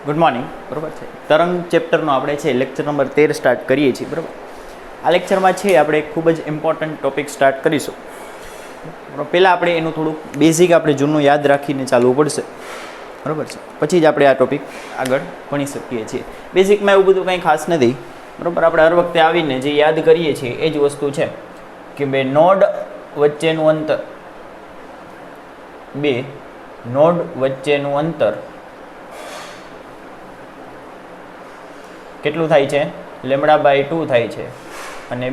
Good morning. બરાબર છે, તરંગ ચેપ્ટરનો આપણે છે લેક્ચર નંબર 13 સ્ટાર્ટ કરીએ છીએ. બરાબર, આ લેક્ચરમાં છે આપણે ખૂબ જ ઇમ્પોર્ટન્ટ ટોપિક સ્ટાર્ટ કરીશું. પહેલાં આપણે એનું થોડુંક બેઝિક આપણે જૂનું યાદ રાખીને ચાલવું પડશે. બરાબર છે, પછી જ આપણે આ ટોપિક આગળ ભણી શકીએ છીએ. બેઝિકમાં એવું બધું કંઈ ખાસ નથી. બરાબર, આપણે હર વખતે આવીને જે યાદ કરીએ છીએ એ જ વસ્તુ છે કે બે નોડ વચ્ચેનું અંતર કેટલું થાય છે? λ/2 થાય છે. અને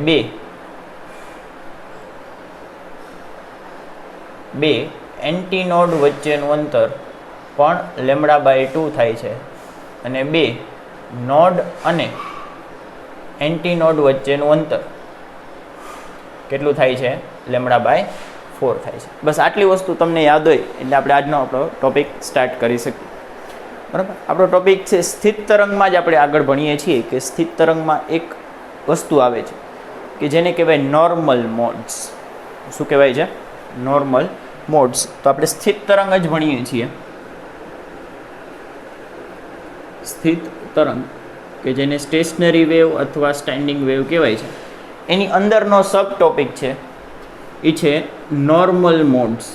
બે એન્ટી નોડ વચ્ચેનું અંતર પણ λ/2 થાય છે. અને બે નોડ અને એન્ટી નોડ વચ્ચેનું અંતર કેટલું થાય છે? λ/4 થાય છે. બસ આટલી વસ્તુ તમને યાદ હોય એટલે આપણે આજનો આપણો ટોપિક સ્ટાર્ટ કરી શકીએ. બરાબર, આપણો ટોપિક છે સ્થિત તરંગમાં જ આપણે આગળ ભણીએ છીએ કે સ્થિત તરંગમાં એક વસ્તુ આવે છે કે જેને કહેવાય નોર્મલ મોડ્સ. શું કહેવાય છે? Normal modes. તો આપણે સ્થિત તરંગ જ ભણીએ છીએ. સ્થિત તરંગ કે જેને સ્ટેશનરી વેવ અથવા સ્ટેન્ડિંગ વેવ કહેવાય છે, એની અંદરનો સબ ટોપિક છે એ છે નોર્મલ મોડ્સ.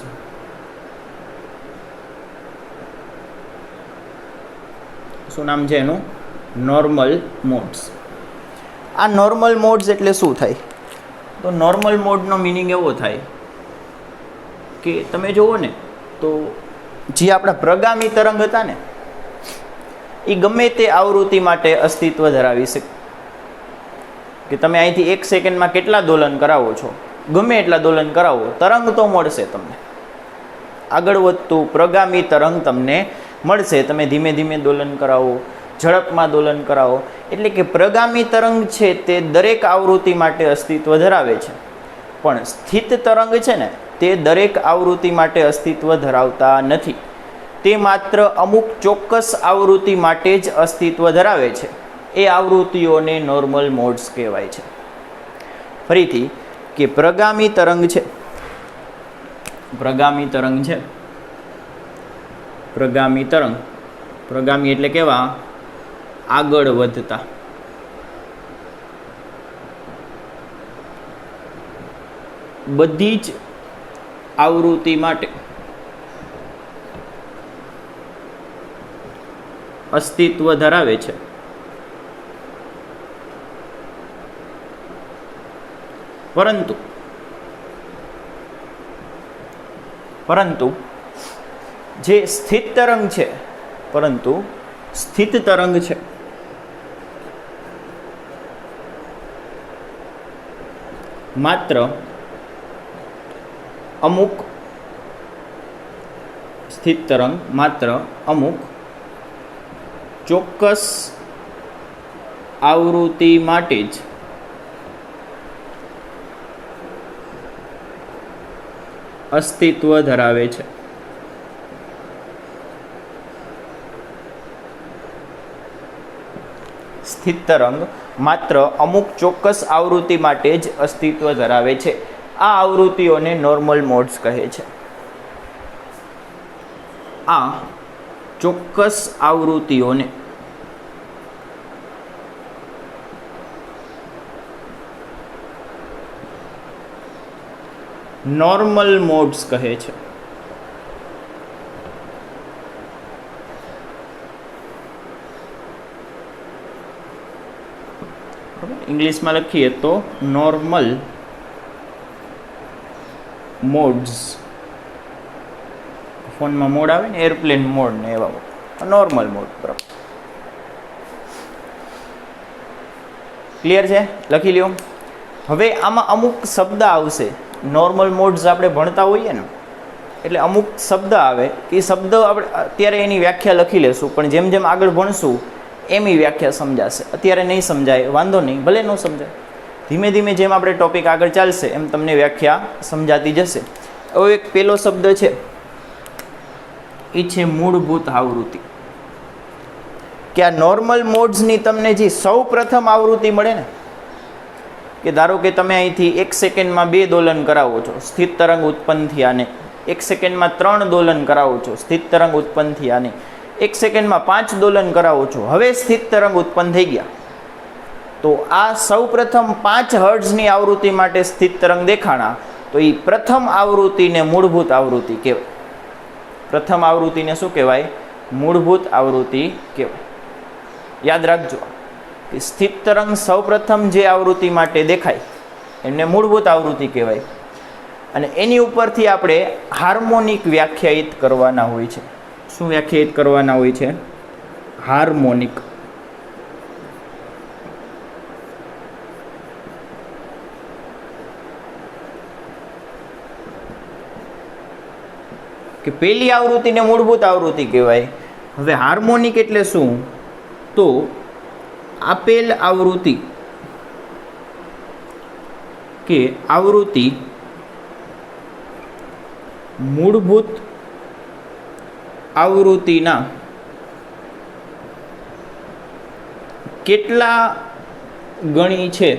શું નામ છે એનું? Normal modes. આ નોર્મલ મોડ્સ એટલે શું થાય? તો નોર્મલ મોડનો મિનિંગ એવો થાય કે તમે જુઓ ને તો જે આપણા પ્રગામી તરંગ હતા ને એ ગમે તે આવૃત્તિ માટે અસ્તિત્વ ધરાવી શકે. કે તમે અહીંથી 1 સેકન્ડમાં કેટલા દોલન કરાવો છો, ગમે એટલા દોલન કરાવો, તરંગ તો મળશે તમને. આગળ વધતું પ્રગામી તરંગ તમને મળશે. તમે ધીમે ધીમે દોલન કરાવો, ઝડપમાં દોલન કરાવો, એટલે કે પ્રગામી તરંગ છે તે દરેક આવૃત્તિ માટે અસ્તિત્વ ધરાવે છે. પણ સ્થિત તરંગ છે ને તે દરેક આવૃત્તિ માટે અસ્તિત્વ ધરાવતા નથી. તે માત્ર અમુક ચોક્કસ આવૃત્તિ માટે જ અસ્તિત્વ ધરાવે છે. એ આવૃત્તિઓને નોર્મલ મોડ્સ કહેવાય છે. ફરીથી કે પ્રગામી તરંગ છે, પ્રગામી એટલે કેવા? આગળ વધતા. બધી જ આવૃત્તિ માટે અસ્તિત્વ ધરાવે છે. પરંતુ જે સ્થિત તરંગ છે, માત્ર અમુક ચોક્કસ આવૃત્તિ માટે જ અસ્તિત્વ ધરાવે છે. સ્થિત તરંગ માત્ર અમુક ચોક્કસ આવૃત્તિ માટે જ અસ્તિત્વ ધરાવે છે. આ આવૃત્તિઓને નોર્મલ મોડ્સ કહે છે. આ ચોક્કસ આવૃત્તિઓને નોર્મલ મોડ્સ કહે છે. ઇંગ્લિશમાં લખીએ તો નોર્મલ મોડ્સ. ફોનમાં મોડ આવે ને, એરપ્લેન મોડ ને એવા નોર્મલ મોડ. બરાબર, ક્લિયર છે? લખી લ્યો. હવે આમાં અમુક શબ્દ આવશે. નોર્મલ મોડ્સ આપણે ભણતા હોઈએ ને એટલે અમુક શબ્દ આવે. એ શબ્દ આપણે અત્યારે એની વ્યાખ્યા લખી લેશું, પણ જેમ જેમ આગળ ભણશું એમ એ વ્યાખ્યા સમજાશે. અત્યારે નહીં સમજાય, વાંધો નહીં, ભલે ન સમજાય. ધીમે ધીમે જેમ આપણે ટોપિક આગળ ચાલશે એમ તમને વ્યાખ્યા સમજાતી જશે. હવે એક પહેલો શબ્દ છે એ છે મૂળભૂત આવૃત્તિ. કે આ નોર્મલ મોડ્સની તમને જે સૌ પ્રથમ આવૃત્તિ મળે ને, કે ધારો કે તમે અહીંથી 1 સેકન્ડમાં 2 દોલન કરાવો છો, સ્થિત તરંગ ઉત્પન્ન થયા ને 1 સેકન્ડમાં 3 દોલન કરાવો છો, સ્થિત તરંગ ઉત્પન્ન થયા ને 1 સેકન્ડમાં 5 દોલન કરાવો છો, હવે સ્થિત તરંગ ઉત્પન્ન થઈ ગયા. તો આ સૌપ્રથમ 5 હર્ટ્ઝની આવૃત્તિ માટે સ્થિત તરંગ દેખાણા, તો એ પ્રથમ આવૃત્તિને મૂળભૂત આવૃત્તિ કહેવાય. પ્રથમ આવૃત્તિને શું કહેવાય? મૂળભૂત આવૃત્તિ કહેવાય. યાદ રાખજો કે સ્થિત તરંગ સૌપ્રથમ જે આવૃત્તિ માટે દેખાય એમને મૂળભૂત આવૃત્તિ કહેવાય. અને એની ઉપરથી આપણે હાર્મોનિક વ્યાખ્યાયિત કરવાના હોય છે. શું વ્યાખ્યાયિત કરવાના હોય છે? હાર્મોનિક. કે પહેલી આવૃત્તિને મૂળભૂત આવૃત્તિ કહેવાય. હવે હાર્મોનિક એટલે શું? તો આપેલ આવૃત્તિ કે આવૃત્તિ મૂળભૂત આવૃત્તિના કેટલા ગણી છે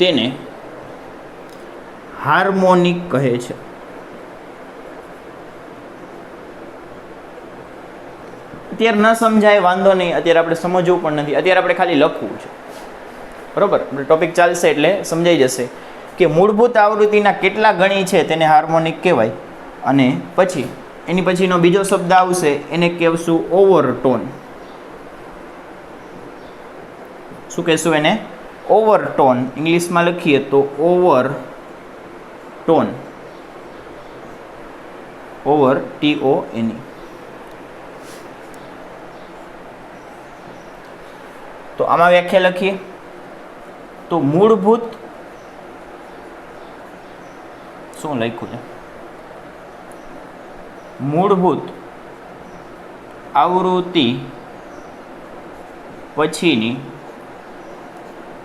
તેને હાર્મોનિક કહે છે. અત્યારે ન સમજાય વાંધો નહીં, અત્યારે આપણે સમજવું પણ નથી, અત્યારે આપણે ખાલી લખવું છે. બરાબર, ટોપિક ચાલશે એટલે સમજાઈ જશે કે મૂળભૂત આવૃત્તિના કેટલા ગણી છે તેને હાર્મોનિક કહેવાય. અને પછી એની પછીનો બીજો શબ્દ આવશે એને કહેશું ઓવરટોન. શું કહેશું એને? ઓવરટોન. ઇંગ્લિશમાં લખીએ તો ઓવરટોન. Over TON. તો આમાં વ્યાખ્યા લખીએ તો મૂળભૂત શું લખ્યું છે? મૂળભૂત આવૃત્તિ પછીની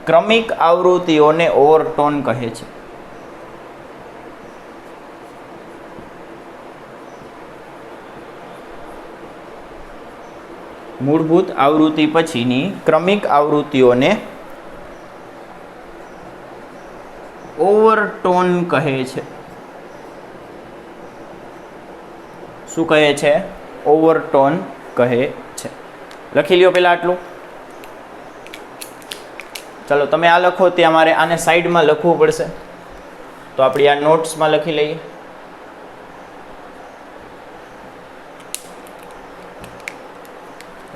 ક્રમિક આવૃત્તિઓને ઓવરટોન કહે છે. મૂળભૂત આવૃત્તિ પછીની ક્રમિક આવૃત્તિઓને ઓવરટોન કહે છે. શું કહે છે? ઓવરટોન કહે છે. લખી લ્યો પહેલાં આટલું. ચાલો તમે આ લખો, ત્યાં મારે આને સાઈડમાં લખવું પડશે, તો આપણી આ નોટ્સમાં લખી લઈએ.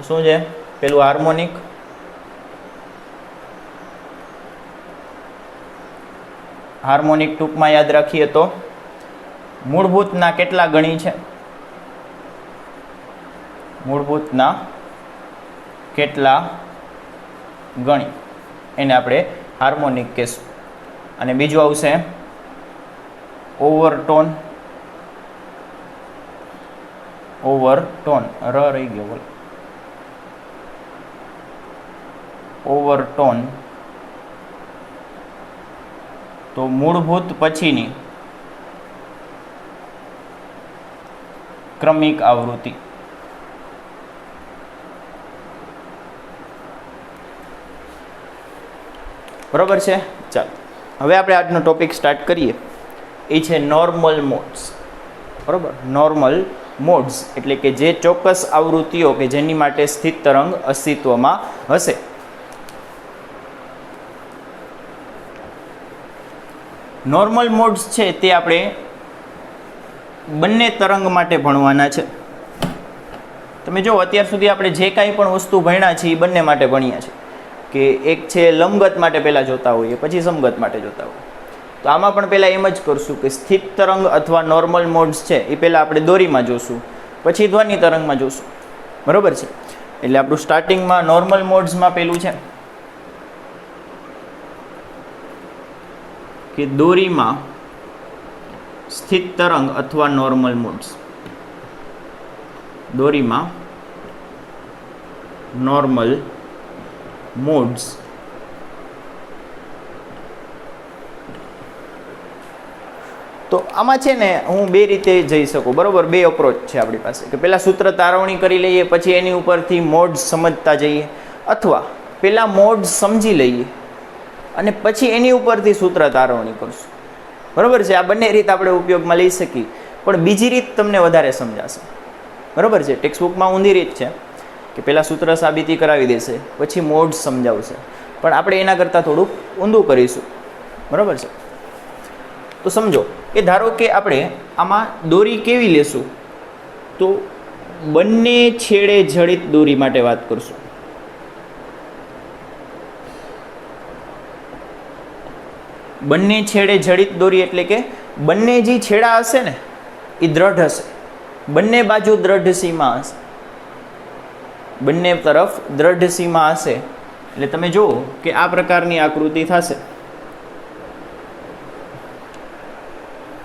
શું છે? પેલું હાર્મોનિક. હાર્મોનિક ટૂંકમાં યાદ રાખીએ તો મૂળભૂતના કેટલા ગણી છે? મૂળભૂતના કેટલા ગણી એને આપણે હાર્મોનિક કહેશું. અને બીજું આવશે ઓવરટોન. ઓવરટોન રહી ગયો બોલો. ઓવરટોન તો મૂળભૂત પછીની ક્રમિક આવૃત્તિ. બરોબર છે. ચાલો હવે આપણે આજનો ટોપિક સ્ટાર્ટ કરીએ. એ છે નોર્મલ મોડ્સ. બરોબર, નોર્મલ મોડ્સ એટલે કે જે ચોક્કસ આવૃત્તિઓ કે જેની માટે સ્થિત તરંગ અસ્તિત્વમાં હશે. નોર્મલ મોડ્સ છે તે આપણે બંને તરંગ માટે ભણવાના છે. તમે જો અત્યાર સુધી આપણે જે કાંઈ પણ વસ્તુ ભણ્યા છે એ બંને માટે ભણ્યા છે. કે એક છે લંબગત માટે પહેલાં જોતા હોઈએ, પછી સમગત માટે જોતા હોઈએ. તો આમાં પણ પહેલાં એમ જ કરશું કે સ્થિત તરંગ અથવા નોર્મલ મોડ્સ છે એ પહેલાં આપણે દોરીમાં જોશું, પછી ધ્વનિ તરંગમાં જોશું. બરાબર છે. એટલે આપણું સ્ટાર્ટિંગમાં નોર્મલ મોડ્સમાં પહેલું છે કે દોરીમાં સ્થિત તરંગ અથવા નોર્મલ મોડ્સ. દોરીમાં નોર્મલ મોડ્સ. તો આમાં છે ને હું બે રીતે જઈ શકું. બરાબર, બે અપ્રોચ છે આપણી પાસે કે પહેલાં સૂત્ર તારવણી કરી લઈએ, પછી એની ઉપરથી મોડ્સ સમજતા જઈએ, અથવા પહેલાં મોડ્સ સમજી લઈએ અને પછી એની ઉપરથી સૂત્ર તારવણી કરશું. બરાબર છે. આ બંને રીત આપણે ઉપયોગમાં લઈ શકીએ, પણ બીજી રીત તમને વધારે સમજાશે. બરાબર છે. ટેક્સ્ટ બુકમાં ઊંધી રીત છે કે પહેલાં સૂત્ર સાબિતી કરાવી દેશે, પછી મોડ્સ સમજાવશે, પણ આપણે એના કરતાં થોડુંક ઊંધું કરીશું. બરાબર છે. તો સમજો કે ધારો કે આપણે આમાં દોરી કેવી લેશું, તો બંને છેડે જડિત દોરી માટે વાત કરશું. બંને છેડે જડિત દોરી એટલે કે બંને જે છેડા હશે ને એ દ્રઢ હશે, બંને બાજુ દ્રઢ સીમા હશે, બંને તરફ દ્રઢ સીમા હશે. એટલે તમે જુઓ કે આ પ્રકારની આકૃતિ થશે.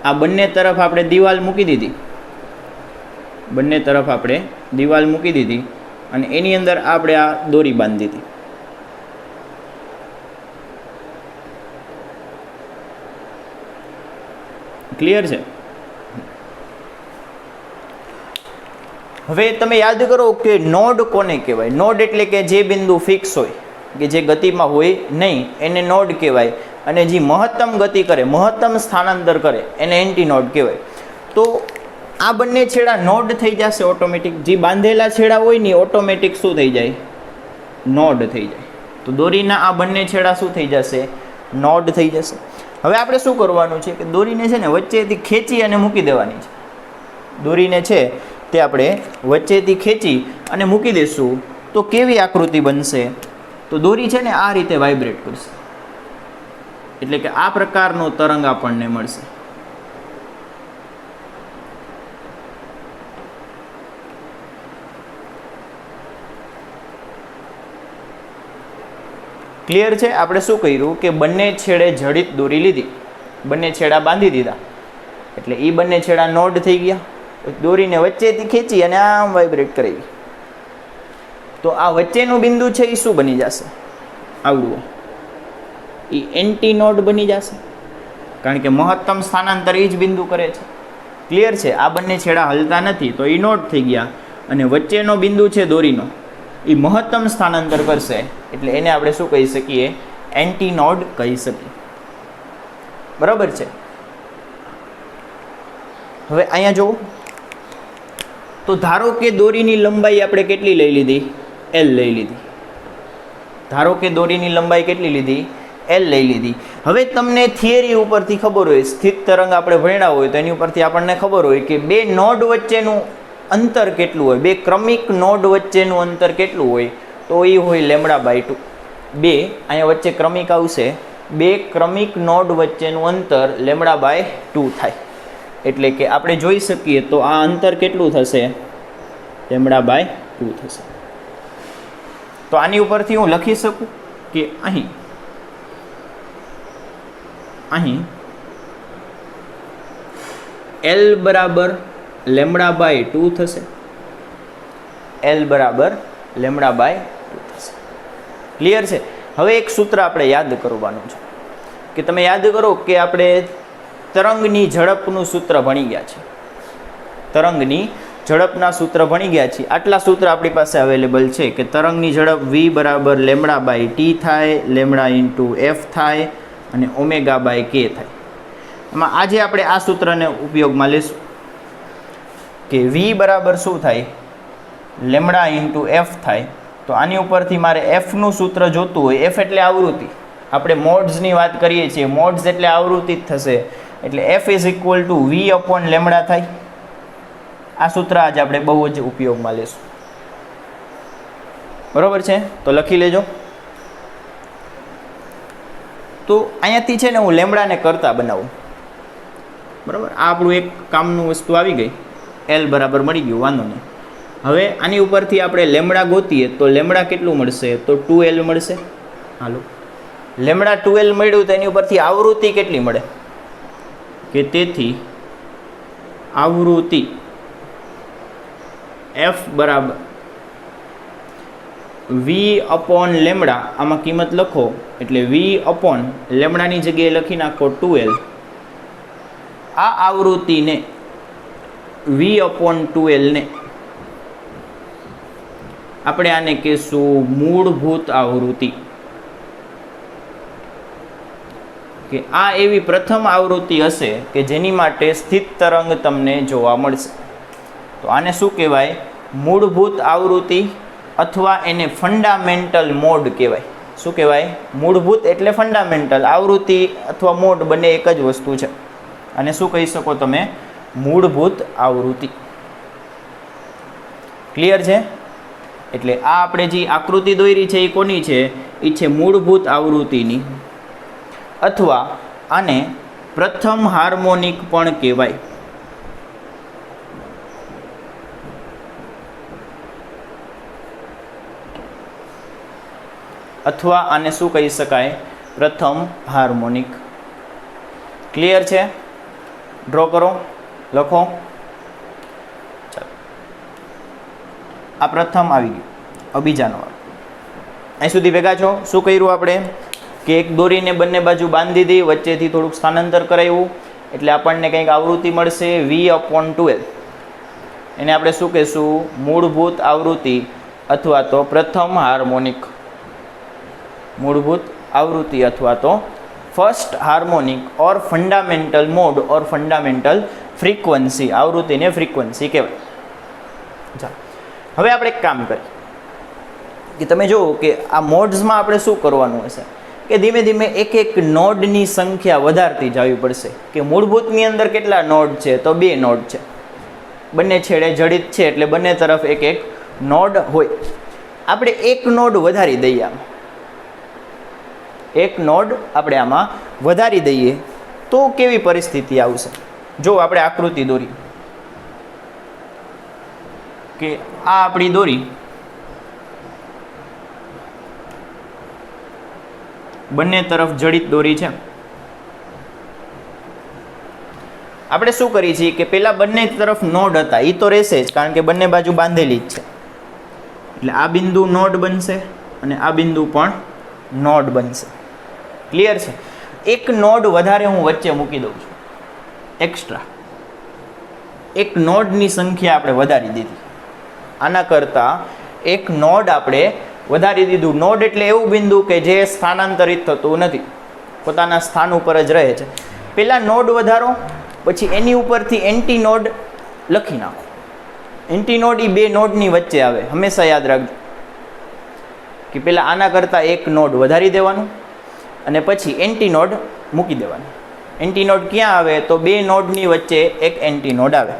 આ બંને તરફ આપણે દિવાલ મૂકી દીધી, બંને તરફ આપણે દિવાલ મૂકી દીધી અને એની અંદર આપણે આ દોરી બાંધી દીધી. ક્લિયર છે? હવે તમે યાદ કરો કે નોડ કોને કહેવાય? નોડ એટલે કે જે બિંદુ ફિક્સ હોય, કે જે ગતિમાં હોય નહીં, એને નોડ કહેવાય. અને જે મહત્તમ ગતિ કરે, મહત્તમ સ્થાનાંતર કરે, એને એન્ટી નોડ કહેવાય. તો આ બંને છેડા નોડ થઈ જશે ઓટોમેટિક. જે બાંધેલા છેડા હોય ને ઓટોમેટિક શું થઈ જાય? નોડ થઈ જાય. તો દોરીના આ બંને છેડા શું થઈ જશે? નોડ થઈ જશે. હવે આપણે શું કરવાનું છે કે દોરીને છે ને વચ્ચેથી ખેંચી અને મૂકી દેવાની છે. દોરીને છે તે આપણે વચ્ચેથી ખેંચી અને મૂકી દઈશું તો કેવી આકૃતિ બનશે? તો દોરી છે ને આ રીતે વાઇબ્રેટ કરશે, એટલે કે આ પ્રકારનો તરંગ આપણને મળશે. ક્લિયર છે? આપણે શું કર્યું કે બંને છેડે જડિત દોરી લીધી, બંને છેડા બાંધી દીધા, એટલે એ બંને છેડા નોડ થઈ ગયા. દોરીને વચ્ચેથી ખેંચી અને આમ વાઇબ્રેટ કરાવી, તો આ વચ્ચેનું બિંદુ છે એ શું બની જશે? આવડું, એ એન્ટી નોડ બની જશે, કારણ કે મહત્તમ સ્થાનાંતર એ જ બિંદુ કરે છે. ક્લિયર છે? આ બંને છેડા હલતા નથી તો એ નોડ થઈ ગયા, અને વચ્ચેનો બિંદુ છે દોરીનો, એ મહત્તમ સ્થાનાંતર કરશે, એટલે એને આપણે શું કહી શકીએ? એન્ટી નોડ કહી શકીએ. બરાબર છે? હવે અહીંયા જુઓ, તો ધારો કે દોરીની લંબાઈ આપણે કેટલી લઈ લીધી? L લઈ લીધી. ધારો કે દોરીની લંબાઈ કેટલી લીધી? L લઈ લીધી. હવે તમને થિયરી ઉપરથી ખબર હોય, સ્થિત તરંગ આપણે ભણ્યા હોય તો એની ઉપરથી આપણને ખબર હોય કે બે નોડ વચ્ચેનું અંતર કેટલું હોય, બે ક્રમિક નોડ વચ્ચેનું અંતર કેટલું હોય? તો એ હોય λ/2. બે અહીંયા વચ્ચે ક્રમિક આવશે, બે ક્રમિક નોડ વચ્ચેનું અંતર λ/2 થાય. એટલે કે આપણે જોઈ શકીએ તો આ અંતર કેટલું થશે? λ/2 થશે. તો આની ઉપરથી હું લખી શકું કે અહીં L બરાબર λ/2 થશે. L બરાબર λ/2 થશે. ક્લિયર છે? હવે એક સૂત્ર આપણે યાદ કરવાનું છે, કે તમે યાદ કરો કે આપણે તરંગની ઝડપનું સૂત્ર ભણી ગયા છે. તરંગની ઝડપના સૂત્ર ભણી ગયા છીએ. આટલા સૂત્ર આપણી પાસે અવેલેબલ છે કે તરંગની ઝડપ v બરાબર λ/t થાય, λ/f થાય અને ω/k થાય. એમાં આજે આપણે આ સૂત્રને ઉપયોગમાં લેશું કે v બરાબર શું થાય? λ/f થાય. તો આની ઉપરથી મારે fનું સૂત્ર જોતું હોય. f એટલે આવૃત્તિ. આપણે મોડ્સની વાત કરીએ છીએ, મોડ્સ એટલે આવૃત્તિ જ થશે, એટલે f = v/λ થાય. આ સૂત્ર આજે આપણે બહુ જ ઉપયોગમાં લેશું. બરાબર છે? તો લખી લેજો. તો અહીંયાથી છે ને હું લેમડાને કરતા બનાવું. બરાબર? આ આપણું એક કામનું વસ્તુ આવી ગઈ. L બરાબર મળી ગયું, વાંધો નહીં. હવે આની ઉપરથી આપણે લેમડા ગોતીએ તો લેમડા કેટલું મળશે? તો 2L મળશે. હાલો, લેમડા 2L મળ્યું તો એની ઉપરથી આવૃત્તિ કેટલી મળે? કે તેથી આવૃત્તિ f બરાબર v/λ. આમાં કિંમત લખો એટલે v/λની જગ્યાએ લખી નાખો 2L. આ આવૃત્તિને v/2L ને આપણે આને કહેશું મૂળભૂત આવૃત્તિ. કે આ એવી પ્રથમ આવૃત્તિ હશે કે જેની માટે સ્થિત તરંગ તમને જોવા મળશે. તો આને શું કહેવાય? મૂળભૂત આવૃત્તિ અથવા એને ફંડામેન્ટલ મોડ કહેવાય. શું કહેવાય? મૂળભૂત એટલે ફંડામેન્ટલ, આવૃત્તિ અથવા મોડ બંને એક જ વસ્તુ છે. અને શું કહી શકો તમે? મૂળભૂત આવૃત્તિ. ક્લિયર છે? એટલે આ આપણે જે આકૃતિ દોરી છે એ કોની છે? એ છે મૂળભૂત આવૃત્તિની, અથવા આને પ્રથમ હાર્મોનિક પણ કહેવાય. અથવા આને શું કહી શકાય? પ્રથમ હાર્મોનિક. ક્લિયર છે? ડ્રો કરો, લખો. ચાલો, આ પ્રથમ આવી ગયું. હવે બીજાનો અહીં સુધી ભેગા છો? શું કર્યું આપણે? કે એક દોરીને બંને બાજુ બાંધી દી, વચ્ચેથી થોડુંક સ્થાનાંતર કરાવ્યું, એટલે આપણને કંઈક આવૃત્તિ મળશે V/12. એને આપણે શું કહીશું? મૂળભૂત આવૃત્તિ અથવા તો પ્રથમ હાર્મોનિક. મૂળભૂત આવૃત્તિ અથવા તો ફર્સ્ટ હાર્મોનિક ઓર ફંડામેન્ટલ મોડ ઓર ફંડામેન્ટલ ફ્રીક્વન્સી. આવૃત્તિને ફ્રીક્વન્સી કહેવાય. ચાલો, હવે આપણે એક કામ કરીએ કે તમે જુઓ કે આ મોડ્સમાં આપણે શું કરવાનું હશે કે ધીમે ધીમે એક એક નોડની સંખ્યા વધારતી જવી પડશે. કે મૂળભૂતની અંદર કેટલા નોડ છે? તો 2 નોડ છે. બંને છેડે જડિત છે એટલે બંને તરફ એક એક નોડ હોય. આપણે એક નોડ વધારી દઈએ, આમાં એક નોડ આપણે આમાં વધારી દઈએ તો કેવી પરિસ્થિતિ આવશે? જો આપણે આકૃતિ દોરી કે આ આપણી દોરી બંને તરફ જડિત દોરી છે. આપણે શું કરીએ છીએ કે પેલા બંને તરફ નોડ હતા એ તો રહેશે જ, કારણ કે બંને બાજુ બાંધેલી જ છે. એટલે આ બિંદુ નોડ બનશે અને આ બિંદુ પણ નોડ બનશે. ક્લિયર છે? એક નોડ વધારે હું વચ્ચે મૂકી દઉં છું, એક્સ્ટ્રા એક નોડની સંખ્યા આપણે વધારી દીધી. આના કરતાં એક નોડ આપણે વધારી દીધું. નોડ એટલે એવું બિંદુ કે જે સ્થાનાંતરિત થતું નથી, પોતાના સ્થાન ઉપર જ રહે છે. પહેલાં નોડ વધારો, પછી એની ઉપરથી એન્ટી નોડ લખી નાખો. એન્ટી નોડ એ 2 નોડની વચ્ચે આવે. હંમેશા યાદ રાખજો કે પહેલાં આના કરતાં એક નોડ વધારી દેવાનું અને પછી એન્ટી નોડ મૂકી દેવાનું. એન્ટી નોડ ક્યાં આવે? તો 2 નોડની વચ્ચે એક એન્ટી નોડ આવે.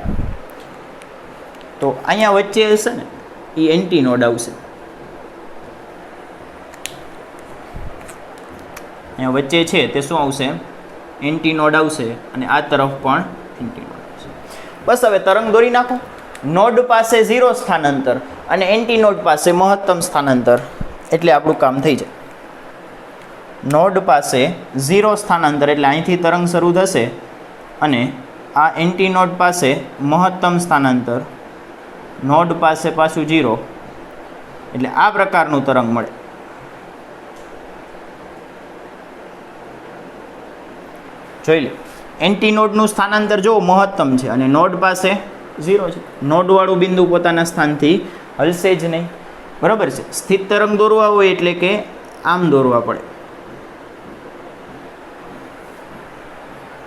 તો અહીંયા વચ્ચે હશે ને એ એન્ટી નોડ આવશે. અહીંયા વચ્ચે છે તે શું આવશે? એન્ટી નોડ આવશે. અને આ તરફ પણ એન્ટી નોડ આવશે. બસ હવે તરંગ દોરી નાખો. નોડ પાસે 0 સ્થાનાંતર અને એન્ટી નોડ પાસે મહત્તમ સ્થાનાંતર, એટલે આપણું કામ થઈ જાય. નોડ પાસે 0 સ્થાનાંતર એટલે અહીંથી તરંગ શરૂ થશે અને આ એન્ટી નોડ પાસે મહત્તમ સ્થાનાંતર, નોડ પાસે પાછું 0, એટલે આ પ્રકારનું તરંગ મળે. જોઈ લો, એન્ટી નોડનું સ્થાનાંતર જો મહત્તમ છે અને નોડ પાસે 0 છે. નોડવાળું બિંદુ પોતાના સ્થાનથી હલશે જ નહીં. બરાબર છે? સ્થિત તરંગ દોરવા હોય એટલે કે આમ દોરવા પડે.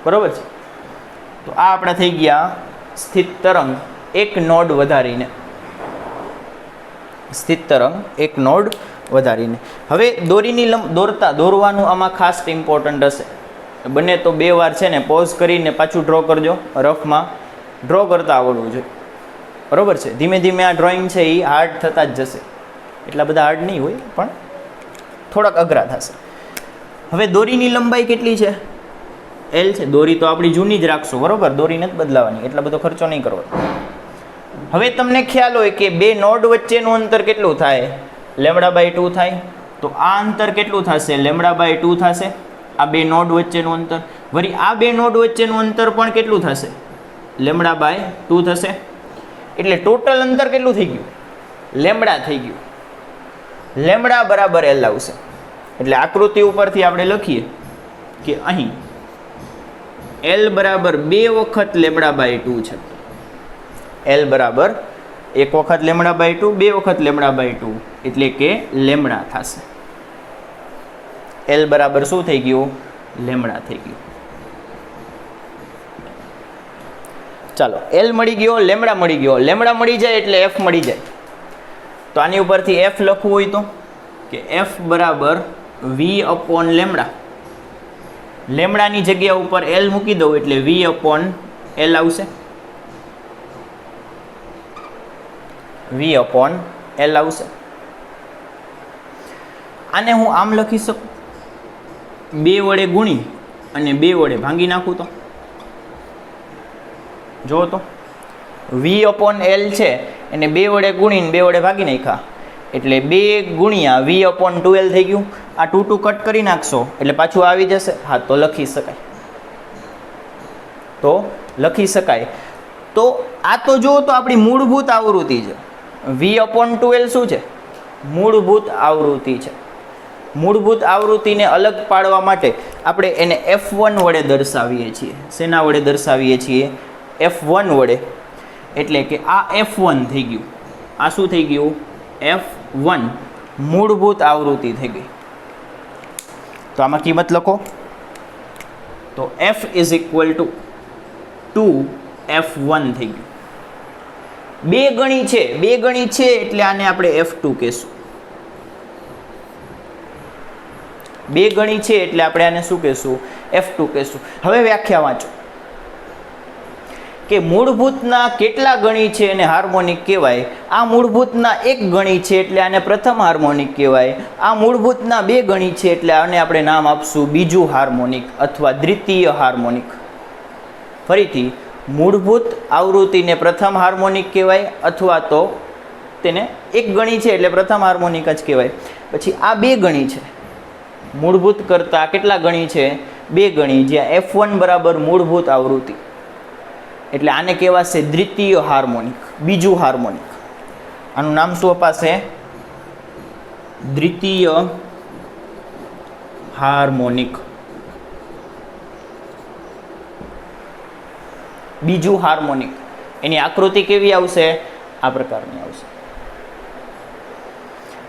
બરાબર છે? તો આ આપણા થઈ ગયા સ્થિત તરંગ એક નોડ વધારીને. સ્થિત તરંગ એક નોડ વધારીને. હવે દોરીની દોરવાનું આમાં ખાસ ઇમ્પોર્ટન્ટ હશે. બંને તો 2 વાર છે ને પોઝ કરીને પાછું ડ્રો કરજો. રફમાં ડ્રો કરતા આવડવું જોઈએ. બરાબર છે? ધીમે ધીમે આ ડ્રોઈંગ છે એ હાર્ડ થતા જ જશે. એટલા બધા હાર્ડ નહીં હોય પણ થોડાક અઘરા થશે. હવે દોરીની લંબાઈ કેટલી છે? L છે. દોરી તો આપણી જૂની જ રાખશું. બરાબર? દોરી નથી બદલાવાની, એટલો બધો ખર્ચો નહીં કરવો. હવે તમને ખ્યાલ હોય કે 2 નોડ વચ્ચેનું અંતર કેટલું થાય? λ/2 થાય. તો આ અંતર કેટલું થશે? λ/2 થશે. આ 2 નોડ વચ્ચેનું અંતર. વળી આ 2 નોડ વચ્ચેનું અંતર પણ કેટલું થશે? λ/2 થશે. એટલે ટોટલ અંતર કેટલું થઈ ગયું? λ થઈ ગયું. λ બરાબર L આવશે. એટલે આકૃતિ ઉપરથી આપણે લખીએ કે અહીં L બરાબર 2 વખત λ/2 છે. L બરાબર 1 વખત λ/2, 2 વખત λ/2, એટલે કે લેમડા થશે. L બરાબર શું થઈ ગયું? લેમડા થઈ ગયું. ચાલો એલ મળી ગયો, લેમડા મળી ગયો. લેમડા મળી જાય એટલે એફ મળી જાય. તો આની ઉપરથી એફ લખવું હોય તો કે એફ બરાબર વી અપોન લેમડા. લેમડાની જગ્યા ઉપર એલ મૂકી દઉં એટલે વી અપોન એલ આવશે. વી અપોન એલ આવશે. આને હું આમ લખી શકું, 2 વડે ગુણી અને 2 વડે ભાંગી નાખું તો જો તો વી અપોન એલ છે એને 2 વડે ગુણીને 2 વડે ભાગી નાખ્યા એટલે 2 ગુણ્યા વી અપોન 2L થઈ ગયું. આ 2 2 કટ કરી નાખશો એટલે પાછું આવી જશે. હા, તો લખી શકાય. તો આ તો જુઓ તો આપણી મૂળભૂત આવૃત્તિ છે. વી અપોન 2L શું છે? મૂળભૂત આવૃત્તિ છે. મૂળભૂત આવૃત્તિને અલગ પાડવા માટે આપણે એને F1 વડે દર્શાવીએ છીએ. શેના વડે દર્શાવીએ છીએ? F1 વડે. એટલે કે આ F1 થઈ ગયું. આ શું થઈ ગયું? F1 મૂળભૂત આવૃત્તિ થઈ ગઈ. તો આમાં કિંમત લખો તો F is equal two 2F1 થઈ ગયું. 2 ગણી છે એટલે આને આપણે F2 કહેશું. 2 ગણી છે એટલે આપણે આને શું કહેશું? F2 કહેશું. હવે વ્યાખ્યા વાંચો કે મૂળભૂતના કેટલા ગણી છે એને હાર્મોનિક કહેવાય. આ મૂળભૂતના 1 ગણી છે એટલે આને પ્રથમ હાર્મોનિક કહેવાય. આ મૂળભૂતના 2 ગણી છે એટલે આને આપણે નામ આપશું બીજું હાર્મોનિક અથવા દ્વિતીય હાર્મોનિક. ફરીથી, મૂળભૂત આવૃત્તિને પ્રથમ હાર્મોનિક કહેવાય અથવા તો તેને 1 ગણી છે એટલે પ્રથમ હાર્મોનિક જ કહેવાય. પછી આ 2 ગણી છે, મૂળભૂત કરતાં કેટલા ગણી છે? 2 ગણી, જ્યાં F1 બરાબર મૂળભૂત આવૃત્તિ એટલે આને કહેવાશે દ્વિતીય હાર્મોનિક, બીજું હાર્મોનિક. આનું નામ શું અપાશે? દ્વિતીય હાર્મોનિક. બીજું હાર્મોનિક. એની આકૃતિ કેવી આવશે? આ પ્રકારની આવશે.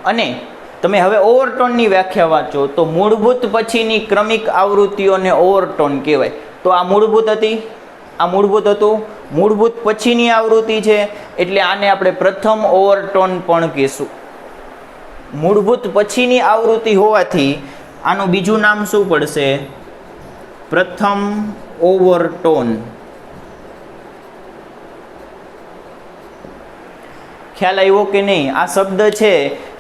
અને તમે હવે ઓવરટોનની વ્યાખ્યા વાંચો તો મૂળભૂત પછીની ક્રમિક આવૃત્તિઓને ઓવરટોન કહેવાય. તો આ મૂળભૂત હતી, આ મૂળભૂત હતું. મૂળભૂત પછીની આવૃત્તિ છે એટલે આને આપણે પ્રથમ ઓવરટોન પણ કહીશું. મૂળભૂત પછીની આવૃત્તિ હોવાથી આનું બીજું નામ શું પડશે? પ્રથમ ઓવરટોન. ખ્યાલ આવ્યો કે નહીં? આ શબ્દ છે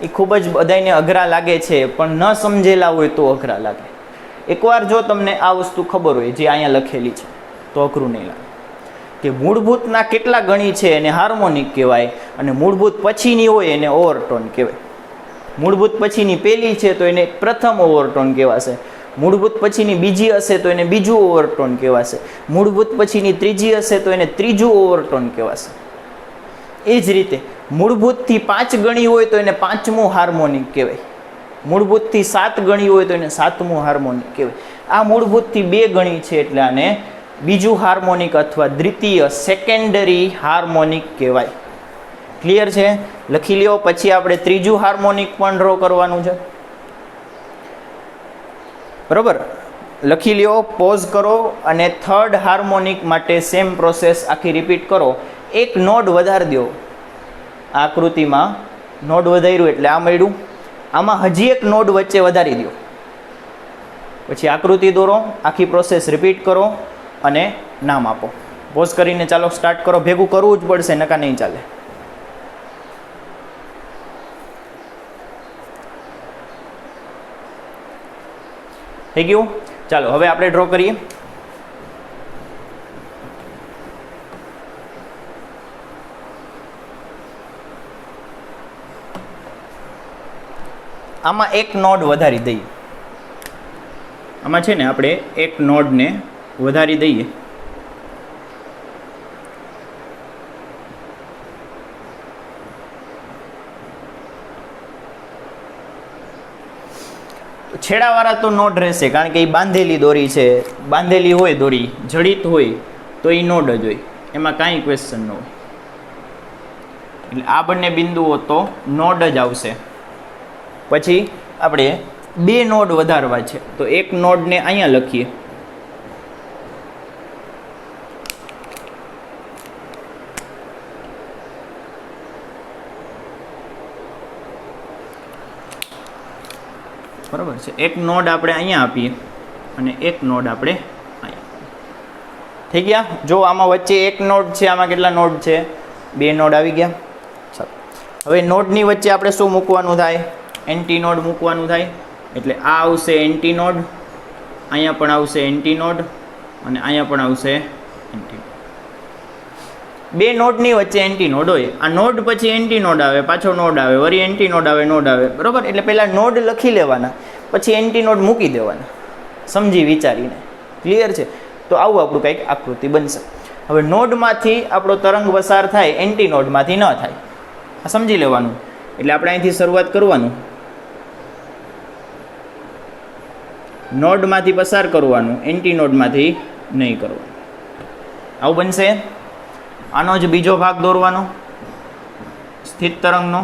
એ ખૂબ જ બધાને અઘરા લાગે છે, પણ ન સમજેલા હોય તો અઘરા લાગે. એકવાર જો તમને આ વસ્તુ ખબર હોય જે અહીંયા લખેલી છે તો અઘરું નહીં લાગે કે મૂળભૂતના કેટલા ગણી છે એને હાર્મોનિક કહેવાય અને મૂળભૂત પછીની હોય એને ઓવરટોન કહેવાય. મૂળભૂત પછીની પહેલી છે તો એને પ્રથમ ઓવરટોન કહેવાશે. મૂળભૂત પછીની બીજી હશે તો એને બીજું ઓવરટોન કહેવાશે. મૂળભૂત પછીની ત્રીજી હશે તો એને ત્રીજું ઓવરટોન કહેવાશે. એ જ રીતે મૂળભૂતથી 5 ગણી હોય તો એને 5મું હાર્મોનિક કહેવાય. મૂળભૂતથી 7 ગણી હોય તો એને 7મું હાર્મોનિક કહેવાય. આ મૂળભૂતથી 2 ગણી છે એટલે આને બીજું હાર્મોનિક અથવા દ્વિતીય સેકન્ડરી હાર્મોનિક કહેવાય. ક્લિયર છે? લખી લ્યો. પછી આપણે ત્રીજું હાર્મોનિક પણ ડ્રો કરવાનું છે. બરોબર? લખી લ્યો, પોઝ કરો અને થર્ડ હાર્મોનિક માટે સેમ પ્રોસેસ આખી રિપીટ કરો. એક નોડ વધારી દો. આકૃતિમાં નોડ વધાર્યું એટલે આ મળ્યું. આમાં હજી એક નોડ વચ્ચે વધારી દો. પછી આકૃતિ દોરો, આખી પ્રોસેસ રિપીટ કરો અને નામ આપો. પોઝ કરીને ચાલો સ્ટાર્ટ કરો. ભેગું કરવું જ પડશે, નકા નહીં ચાલે. થઈ ગયું? ચાલો હવે આપણે ડ્રો કરીએ. આમાં એક નોડ વધારી દઈએ. આમાં છે ને આપણે એક નોડને વધારી દઈએ. છેડાવાળા તો નોડ રહેશે કારણ કે એ બાંધેલી દોરી છે. બાંધેલી હોય દોરી, જડિત હોય તો એ નોડ જ હોય, એમાં કાંઈ ક્વેશ્ચન ન હોય. એટલે આ બંને બિંદુઓ તો નોડ જ આવશે. પછી આપણે 2 નોડ વધારવા છે તો એક નોડને અહીંયા લખીએ. બરાબર છે. એક નોડ આપણે અહીંયા આપીએ અને એક નોડ આપણે અહીંયા. થઈ ગયા. જો આમાં વચ્ચે એક નોડ છે, આમાં કેટલા નોડ છે? 2 નોડ આવી ગયા. ચાલો હવે નોડની વચ્ચે આપણે શું મૂકવાનું થાય? એન્ટી નોડ મૂકવાનું થાય. એટલે આ આવશે એન્ટી નોડ, અહીંયા પણ આવશે એન્ટી નોડ અને અહીંયા પણ આવશે એન્ટી નોડ. 2 નોડની વચ્ચે એન્ટી નોડ હોય. આ નોડ પછી એન્ટી નોડ આવે, પાછો નોડ આવે, વળી એન્ટી નોડ આવે, નોડ આવે. બરાબર. એટલે પહેલાં નોડ લખી લેવાના, પછી એન્ટી નોડ મૂકી દેવાના, સમજી વિચારીને. ક્લિયર છે? તો આવું આપણું કંઈક આકૃતિ બનશે. હવે નોડમાંથી આપણો તરંગ પસાર થાય, એન્ટી નોડમાંથી ન થાય. આ સમજી લેવાનું. એટલે આપણે અહીંથી શરૂઆત કરવાનું, નોડમાંથી પસાર કરવાનું, એન્ટી નોડમાંથી નહીં કરવાનું. આવું બનશે. આનો જ બીજો ભાગ દોરવાનો સ્થિત તરંગનો.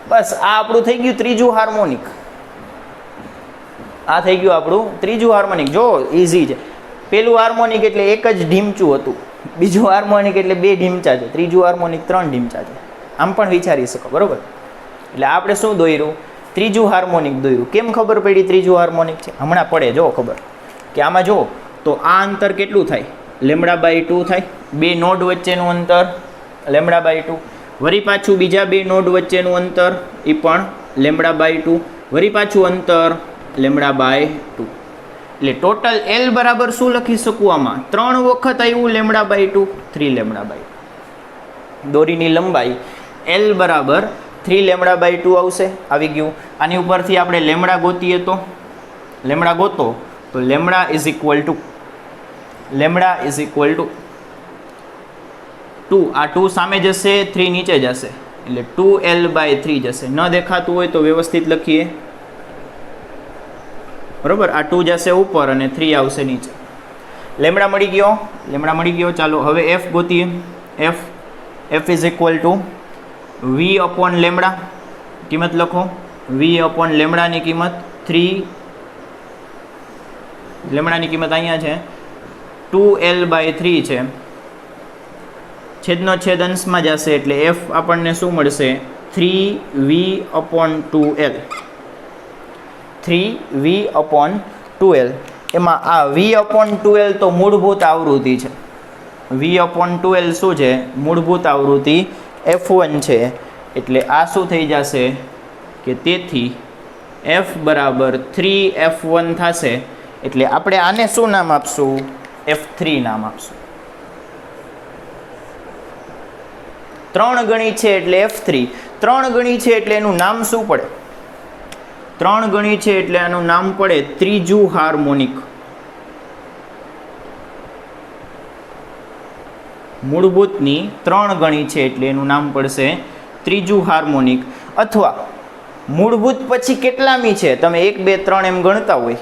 બસ આ આપણું થઈ ગયું ત્રીજું હાર્મોનિક. આ થઈ ગયું આપણું ત્રીજું હાર્મોનિક. જો ઇઝી છે. પેલું હાર્મોનિક એટલે એક જ ઢીમચું હતું, બીજું હાર્મોનિક એટલે 2 ઢીમચા છે, ત્રીજું હાર્મોનિક 3 ઢીમચા છે. આમ પણ વિચારી શકો. બરાબર. એટલે આપણે શું દોર્યું? ત્રીજું હાર્મોનિક દોર્યું. કેમ ખબર પડી ત્રીજું હાર્મોનિક છે? હમણાં પડે જો ખબર કે આમાં જો તો આ અંતર કેટલું થાય? λ/2 થાય. 2 નોડ વચ્ચેનું અંતર λ/2. વળી પાછું બીજા 2 નોડ વચ્ચેનું અંતર એ પણ λ/2. વળી પાછું અંતર λ/2. એટલે ટોટલ L બરાબર શું લખી શકું આમાં? 3 વખત આવ્યું λ/2, 3λ/2. દોરીની લંબાઈ L બરાબર 3λ/2 આવશે. આવી ગયું. આની ઉપરથી આપણે લેમડા ગોતીએ તો લેમડા ગોતો તો લેમડા ઇઝ ઇક્વલ ટુ 2. આ 2 સામે જશે, 3 નીચે જશે, એટલે 2L/3 જશે. ન દેખાતું હોય તો વ્યવસ્થિત લખીએ. બરાબર. આ 2 જશે ઉપર અને 3 આવશે નીચે. લેમડા મળી ગયો. ચાલો હવે F ગોતીએ. F is equal two V/λ. કિંમત લખો. V/λની કિંમત 3, લેમડાની કિંમત અહીંયા છે 2L/3 છે. છેદનો છેદ અંશમાં જશે એટલે F આપણને શું મળશે? 3V/2L. 3V/2L. એમાં આ V/2L તો મૂળભૂત આવૃત્તિ છે. V/2L શું છે? મૂળભૂત આવૃત્તિ F1 છે. એટલે આ શું થઈ જશે કે તેથી F બરાબર 3F1 થશે. એટલે આપણે આને શું નામ આપશું? F3 નામ આપશું. 3 ગણી છે એટલે F3. 3 ગણી છે એટલે એનું નામ શું પડે? 3 ગણી છે એટલે આનું નામ પડે ત્રીજું હાર્મોનિક. મૂળભૂતની 3 ગણી છે એટલે એનું નામ પડશે ત્રીજું હાર્મોનિક. અથવા મૂળભૂત પછી કેટલામી છે? તમે 1 2 3 એમ ગણતા હોય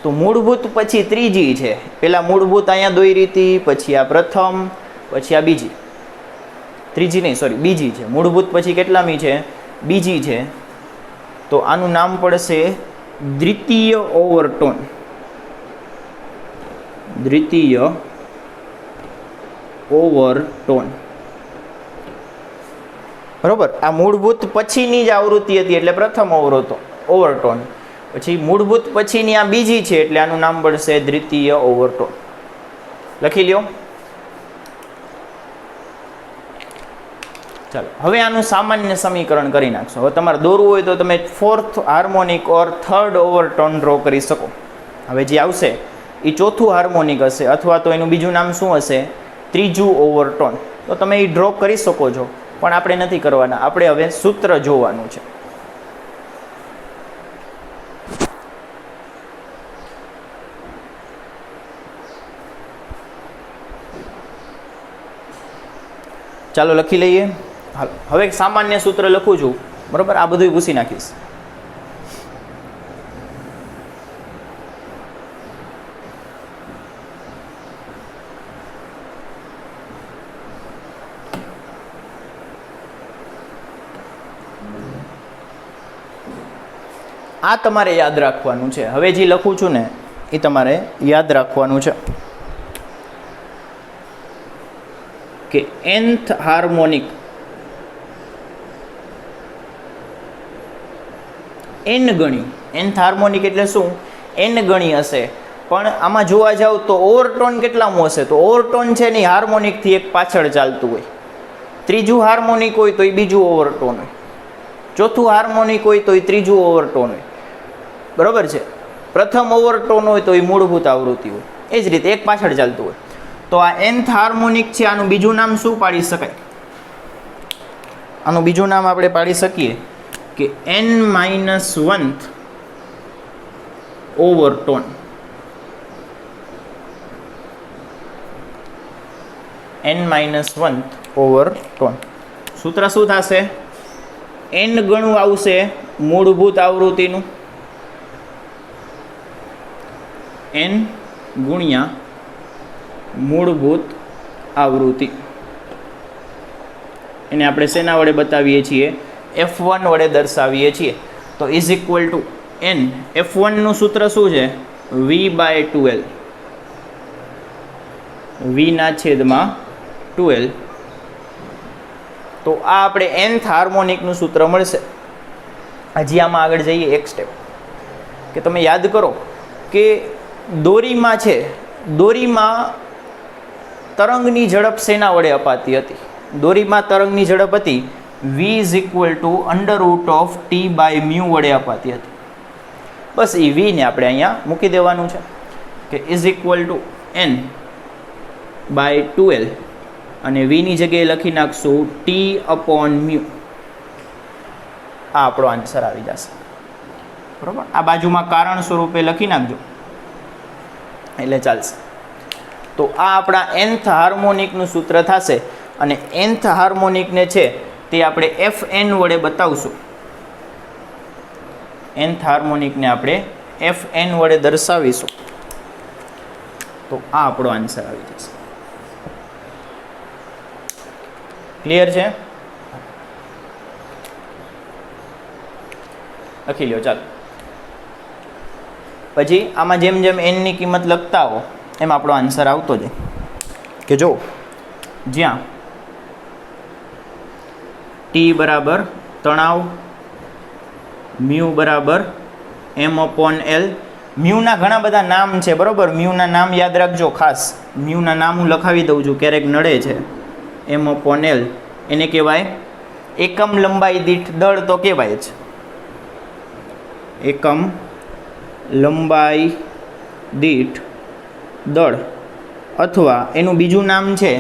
તો મૂળભૂત પછી ત્રીજી છે. પેલા મૂળભૂત અહીંયા દોરી હતી, પછી આ પ્રથમ, પછી આ બીજી. ત્રીજી નહીં, સોરી, બીજી છે. મૂળભૂત પછી કેટલામી છે? બીજી છે. તો આનું નામ પડશે દ્વિતીય ઓવરટોન. દ્વિતીય ઓવરટોન. બરોબર. આ મૂળભૂત પછીની જ આવૃત્તિ હતી એટલે પ્રથમ ઓવરટોન. પછી મૂળભૂત પછીની આ બીજી છે એટલે આનું નામ પડશે દ્વિતીય ઓવરટોન. લખી લ્યો. ચાલો હવે આનું સામાન્ય સમીકરણ કરી નાખશો. હવે તમારે દોરવું હોય તો તમે 4th હાર્મોનિક ઓર 3rd ઓવરટોન ડ્રો કરી શકો. હવે જે આવશે એ 4થું હાર્મોનિક હશે, અથવા તો એનું બીજું નામ શું હશે? ત્રીજું ઓવરટોન. તો તમે એ ડ્રો કરી શકો છો, પણ આપણે નથી કરવાના. આપણે હવે સૂત્ર જોવાનું છે. ચાલો લખી લઈએ. હાલો હવે સામાન્ય સૂત્ર લખું છું. બરાબર. આ બધું ભૂસી નાખીશ. આ તમારે યાદ રાખવાનું છે. હવે જે લખું છું ને એ તમારે યાદ રાખવાનું છે. કે nth હાર્મોનિક n ગણી, nth હાર્મોનિક એટલે શું, n ગણી હશે, પણ આમાં જોવા જાવ તો ઓવરટોન કેટલામું હશે, તો ઓવરટોન છે ને હાર્મોનિકથી એક પાછળ ચાલતું હોય, ત્રીજું હાર્મોનિક હોય તો એ બીજું ઓવરટોન હોય, ચોથું હાર્મોનિક હોય તો એ ત્રીજું ઓવરટોન હોય, બરાબર છે, પ્રથમ ઓવરટોન હોય તો એ મૂળભૂત આવૃત્તિ હોય, એ જ રીતે એક પાછળ ચાલતું હોય. તો આ nth હાર્મોનિક છે, આનું બીજું નામ શું પાડી શકાય, આનું બીજું નામ આપણે પાડી શકીએ કે n-1th ઓવરટોન. n-1th ઓવરટોન. સૂત્ર શું થશે, n ગણું આવશે મૂળભૂત આવૃત્તિનું, n ગુણ્યા મૂળભૂત આવૃત્તિ. એને આપણે શેના વડે બતાવીએ છીએ, f1 વડે દર્શાવીએ છીએ. તો ઇઝ ઇક્વલ ટુ n, f1નું સૂત્ર શું છે, v/2l, v/2l. તો આ આપણે nth હાર્મોનિકનું સૂત્ર મળશે. હજી આમાં આગળ જઈએ એક સ્ટેપ, કે તમે યાદ કરો કે દોરીમાં છે, દોરીમાં તરંગની ઝડપ શેના વડે અપાતી હતી, દોરીમાં તરંગની ઝડપ હતી v √T/μ વડે અપાતી હતી. બસ એ v ને આપણે અહીંયા મૂકી દેવાનું છે કે ઇઝ ઇક્વલ ટુ n/2l, અને v ની જગ્યાએ લખી નાખશું T/μ. આ આપણો આન્સર આવી જશે, બરાબર. આ બાજુમાં કારણ સ્વરૂપે લખી નાખજો એટલે ચાલશે. તો આ આપણા nth હાર્મોનિકનું સૂત્ર થશે, અને nth હાર્મોનિકને છે તે આપણે fn વડે બતાવશું. nth હાર્મોનિકને આપણે fn વડે દર્શાવીશું. તો આ આપણો આન્સર આવી જશે. ક્લિયર છે? લખી લ્યો ચાલો. પછી આમાં જેમ જેમ n ની કિંમત લખતા હો એમ આપણો આન્સર આવતો જાય. કે જો જ્યાં t બરાબર તણાવ, મ્યુ બરાબર m/l. મ્યુના ઘણા બધા નામ છે, બરાબર. મ્યુના નામ યાદ રાખજો ખાસ. મ્યુના નામ હું લખાવી દઉં છું, ક્યારેક નડે છે. m/l એને કહેવાય એકમ લંબાઈ દીઠ દળ, તો કહેવાય છે એકમ લંબાઈ દીઠ દળ, અથવા એનું બીજું નામ છે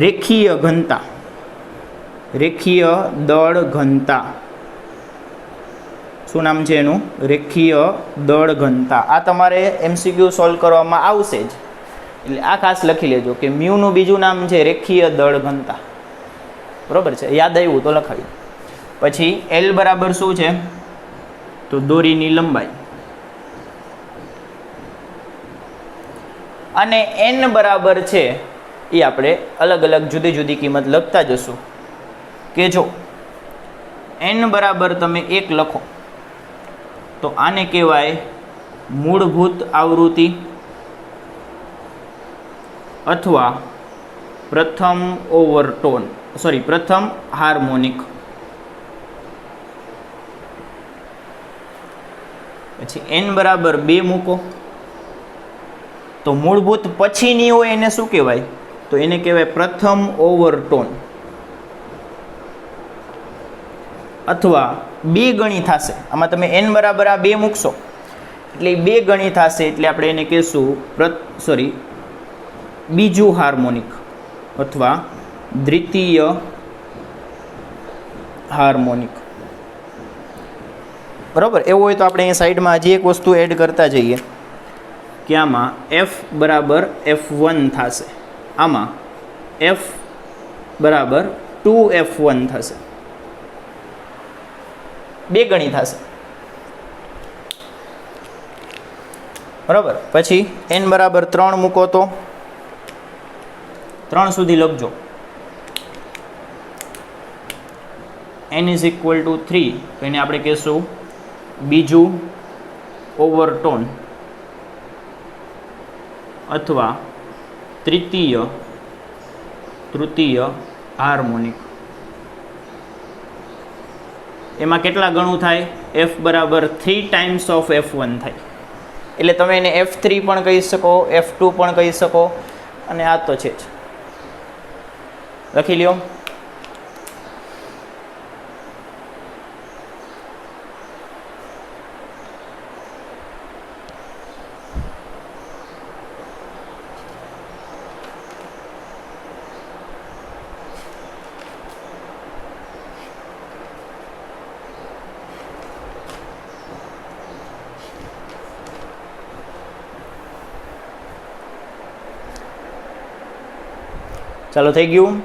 રેખીય ઘનતા, રેખીય દળ ઘનતા. શું નામ છે એનું? રેખીય દળ ઘનતા. આ તમારે MCQ સોલ્વ કરવામાં આવશે જ, એટલે આ ખાસ લખી લેજો કે મ્યુનું બીજું નામ છે રેખીય દળ ઘનતા, બરાબર છે. યાદ આવ્યું તો લખાવી. પછી L બરાબર શું છે, તો દોરીની લંબાઈ, અને n બરાબર છે એ આપણે અલગ અલગ જુદી જુદી કિંમત લખતા જશું. કે જો n બરાબર તમે 1 લખો તો આને કહેવાય મૂળભૂત આવૃત્તિ અથવા પ્રથમ ઓવરટોન, પ્રથમ હાર્મોનિક. પછી n બરાબર 2 મૂકો તો મૂળભૂત પછીની હોય એને શું કહેવાય, તો એને કહેવાય પ્રથમ ઓવરટોન, અથવા 2 ગણી થશે. આમાં તમે n બરાબર આ 2 મૂકશો એટલે 2 ગણી થશે, એટલે આપણે એને કહેશું બીજું હાર્મોનિક અથવા દ્વિતીય હાર્મોનિક, બરાબર. એવું હોય તો આપણે અહીંયા સાઈડમાં હજી એક વસ્તુ એડ કરતા જઈએ કે આમાં f બરાબર f1 થશે, આમાં f બરાબર 2f1 થશે, 2 ગણી થશે, બરાબર. પછી n બરાબર 3 મૂકો તો 3 સુધી લખજો. n ઇઝ ઇક્વલ ટુ 3, તો એને આપણે કહેશું બીજું ઓવરટોન અથવા તૃતીય તૃતીય હાર્મોનિક. એમાં કેટલા ગણું થાય? f બરાબર 3 ટાઈમ્સ ઓફ f1 થાય. એટલે તમે એને f3 પણ કહી શકો, f2 પણ કહી શકો, અને આ તો છે જ. લખી લ્યો. ચાલો થઈ ગયું.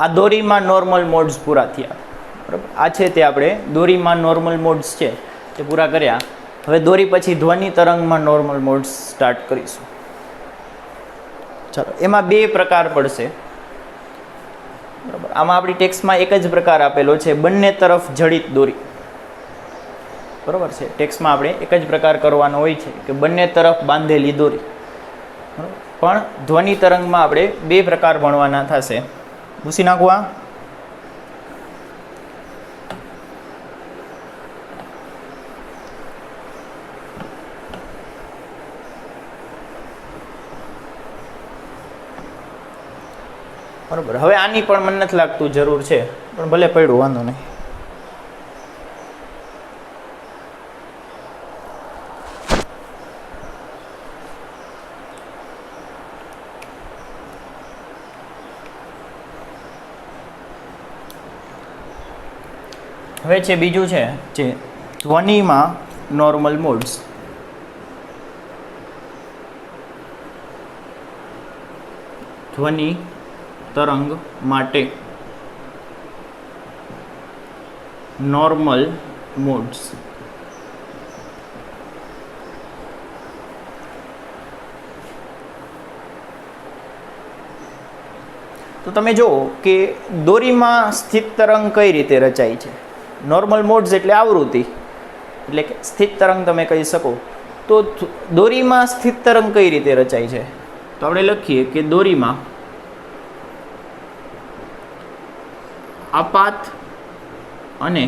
આ દોરીમાં નોર્મલ મોડ્સ પૂરા થયા. બરાબર, આ છે તે આપણે દોરીમાં નોર્મલ મોડ્સ છે તે પૂરા કર્યા. હવે દોરી પછી ધ્વનિ તરંગમાં નોર્મલ મોડ્સ સ્ટાર્ટ કરીશું. ચાલો, એમાં બે પ્રકાર પડશે. બરાબર, આમાં આપણી ટેક્સ્ટમાં એક જ પ્રકાર આપેલો છે, બંને તરફ જડિત દોરી. બરાબર છે, ટેક્સ્ટમાં આપણે એક જ પ્રકાર કરવાનો હોય છે કે બંને તરફ બાંધેલી દોરી. બરાબર, પણ ધ્વનિ તરંગમાં આપણે બે પ્રકાર ભણવાના થશે. ભૂસી નાખવા. બરાબર, હવે આની પણ મને નથી લાગતું જરૂર છે, પણ ભલે પડ્યું, વાંધો નહીં. હવે છે બીજું છે જે ધ્વનિમાં નોર્મલ મોડ્સ. ધ્વનિ તરંગ માટે નોર્મલ મોડ્સ. તો તમે જુઓ કે દોરીમાં સ્થિત તરંગ કઈ રીતે રચાય છે. નોર્મલ મોડ્સ એટલે આવૃત્તિ, એટલે કે સ્થિત તરંગ તમે કહી શકો. તો દોરીમાં સ્થિત તરંગ કઈ રીતે રચાય છે? તો આપણે લખીએ કે દોરીમાં આપાત અને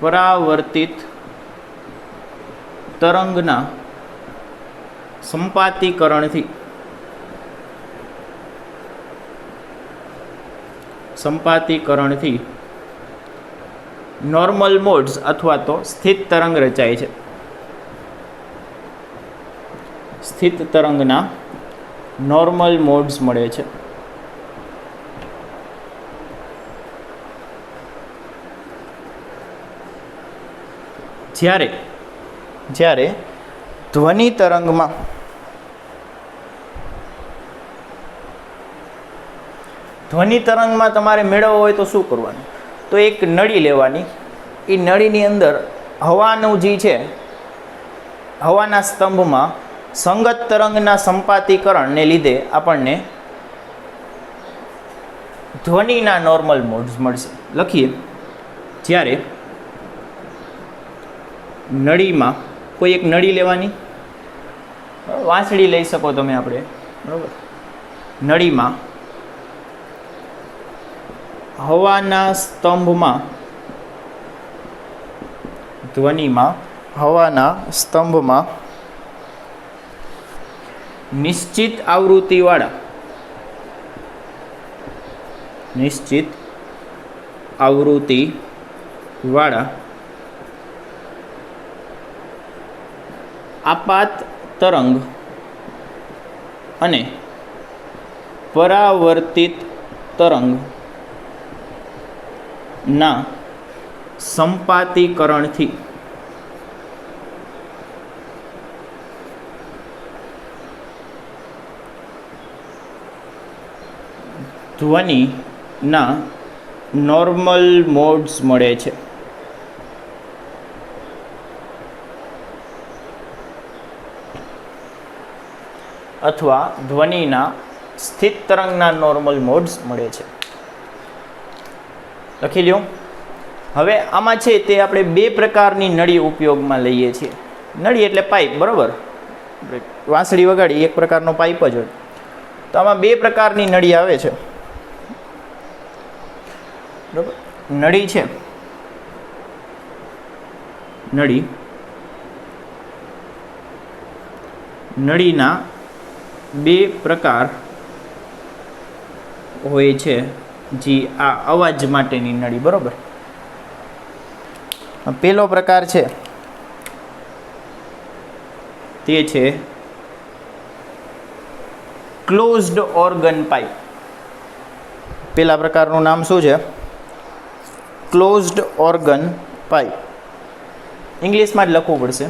પરાવર્તિત તરંગના સંપાતીકરણથી નોર્મલ મોડ્સ અથવા તો સ્થિત તરંગ રચાય છે. સ્થિત તરંગના નોર્મલ મોડ્સ મળે છે. જ્યારે ધ્વનિ તરંગમાં તમારે મેળવવો હોય તો શું કરવાનું? તો એક નળી લેવાની. એ નળીની અંદર હવાનું જે છે, હવાના સ્તંભમાં સંગત તરંગના સંપાતીકરણને લીધે આપણને ધ્વનિના નોર્મલ મોડ્સ મળશે. લખીએ, જ્યારે નળીમાં કોઈ એક નળી લેવાની, વાંસળી લઈ શકો તમે આપણે, બરાબર. નળીમાં હવાના સ્તંભમાં, ધ્વનિમાં હવાના સ્તંભમાં નિશ્ચિત આવૃત્તિવાળા આપાત તરંગ અને પરાવર્તિત તરંગ ના સંપાતીકરણથી ધ્વનિના નોર્મલ મોડ્સ મળે છે. અથવા ધ્વનિના સ્થિત તરંગના નોર્મલ મોડ્સ મળે છે. લખી લ્યો. હવે આમાં છે તે આપણે બે પ્રકારની નળી ઉપયોગમાં લઈએ છીએ. નળી એટલે પાઇપ, બરાબર. વાંસળી વગાડી એક પ્રકારનો પાઇપ જ હોય. તો આમાં બે પ્રકારની નળી આવે છે, બરાબર. નળી છે, નળીના બે પ્રકાર હોય છે, જે આ અવાજ માટેની નળી, બરાબર. પહેલો પ્રકાર છે તે છે ક્લોઝડ ઓર્ગન પાઇપ. પહેલા પ્રકારનું નામ શું છે? Closed organ pipe. ઇંગ્લિશમાં જ લખવું પડશે,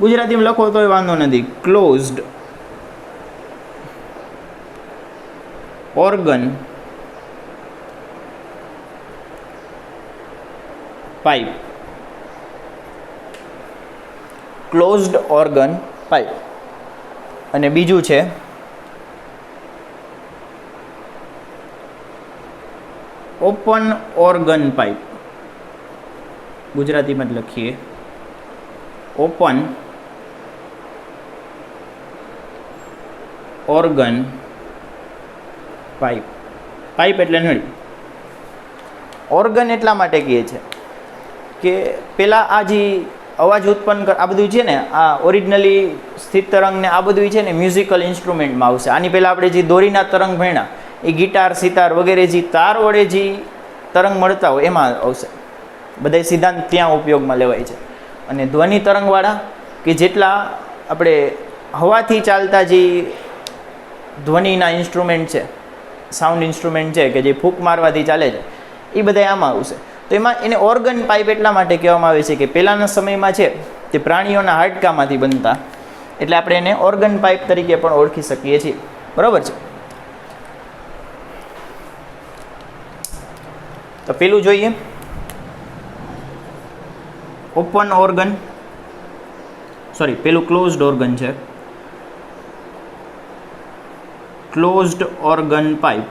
ગુજરાતીમાં લખો તોય વાંધો નથી. Closed organ pipe. Closed organ pipe. અને બીજું છે ઓપન ઓર્ગન પાઇપ. ગુજરાતીમાં જ લખીએ ઓપન ઓર્ગન પાઇપ. પાઇપ એટલે નળી. ઓર્ગન એટલા માટે કહે છે કે પેલા આ જે અવાજ ઉત્પન્ન આ બધું છે ને, આ ઓરિજિનલી સ્થિત તરંગ ને આ બધું છે ને મ્યુઝિકલ ઇન્સ્ટ્રુમેન્ટમાં આવશે. આની પહેલાં આપણે જે દોરીના તરંગ ભણ્યા એ ગિટાર, સિતાર વગેરે જે તાર વડે જે તરંગ મળતા હોય એમાં આવશે. બધા સિદ્ધાંત ત્યાં ઉપયોગમાં લેવાય છે. અને ધ્વનિ તરંગવાળા કે જેટલા આપણે હવાથી ચાલતા જે ધ્વનિના ઇન્સ્ટ્રુમેન્ટ છે, સાઉન્ડ ઇન્સ્ટ્રુમેન્ટ છે કે જે ફૂંક મારવાથી ચાલે છે, એ બધા આમાં આવશે. તો એમાં એને ઓર્ગન પાઇપ એટલા માટે કહેવામાં આવે છે કે પહેલાંના સમયમાં છે તે પ્રાણીઓના હાડકામાંથી બનતા, એટલે આપણે એને ઓર્ગન પાઇપ તરીકે પણ ઓળખી શકીએ છીએ, બરાબર છે. તો પેલું જોઈએ ઓપન ઓર્ગન, સોરી પેલું ક્લોઝડ ઓર્ગન છે, closed organ pipe.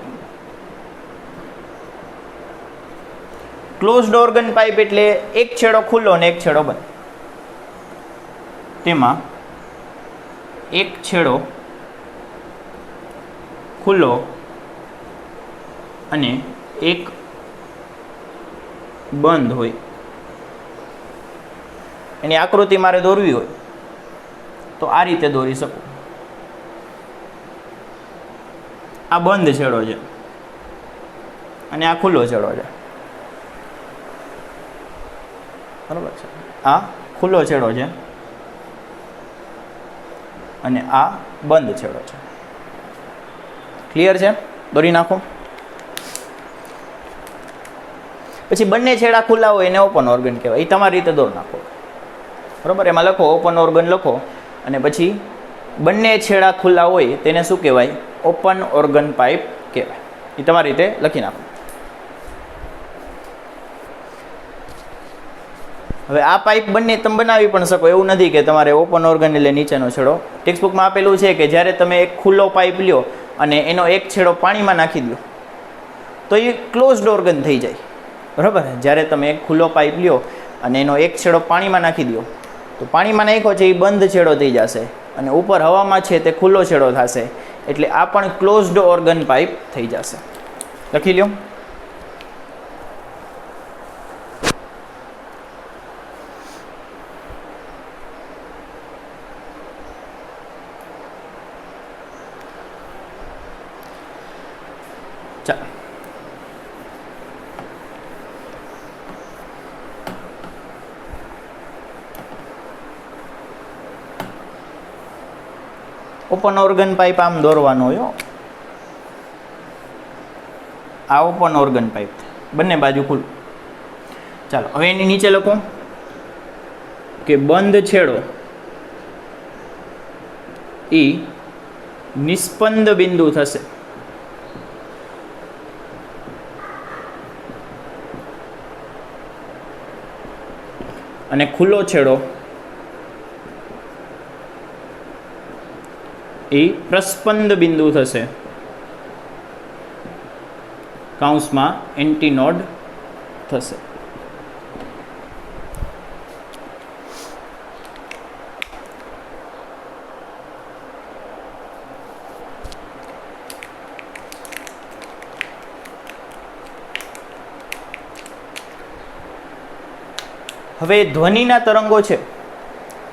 Closed organ pipe એટલે એક છેડો ખુલ્લો અને એક છેડો બંધ. તેમાં એક છેડો ખુલ્લો અને એક બંધ હોય. એની આકૃતિ મારે દોરવી હોય તો આ રીતે દોરી શકું. આ બંધ છેડો છે અને આ ખુલ્લો છેડો છે, બરાબર છે. આ ખુલ્લો છેડો છે અને આ બંધ છેડો છે. ક્લિયર છે? દોરી નાખો. પછી બંને છેડા ખુલ્લા હોય એને ઓપન ઓર્ગન કહેવાય. એ તમારી રીતે દોર નાખો, બરાબર. એમાં લખો ઓપન ઓર્ગન લખો અને પછી બંને છેડા ખુલ્લા હોય તેને શું કહેવાય? ઓપન ઓર્ગન પાઇપ કહેવાય. એ તમારી રીતે લખી નાખો. હવે આ પાઇપ બંને તમે બનાવી પણ શકો, એવું નથી કે તમારે ઓપન ઓર્ગન એટલે નીચેનો છેડો. ટેક્સ્ટબુકમાં આપેલું છે કે જ્યારે તમે એક ખુલ્લો પાઇપ લ્યો અને એનો એક છેડો પાણીમાં નાખી દો તો એ ક્લોઝડ ઓર્ગન થઈ જાય, બરાબર. જ્યારે તમે એક ખુલ્લો પાઇપ લ્યો અને એનો એક છેડો પાણીમાં નાખી દો તો પાણીમાં નાખ્યો છે એ બંધ છેડો થઈ જશે અને ઉપર હવામાં છે તે ખુલ્લો છેડો થશે, એટલે આ પણ ક્લોઝડ ઓર્ગન પાઇપ થઈ જશે. લખી લ્યો. ચાલો ઓપન ઓર્ગન પાઇપ આમ દોરવાનો હોય. આ ઓપન ઓર્ગન પાઇપ બંને બાજુ ખુલ્લું. ચાલો હવે એની નીચે લખો કે બંધ છેડો એ નિસ્પંદ બિંદુ થશે અને ખુલ્લો છેડો એ પ્રસ્પંદ બિંદુ થશે, કૌંસમાં એન્ટીનોડ થશે. હવે ધ્વનિના તરંગો છે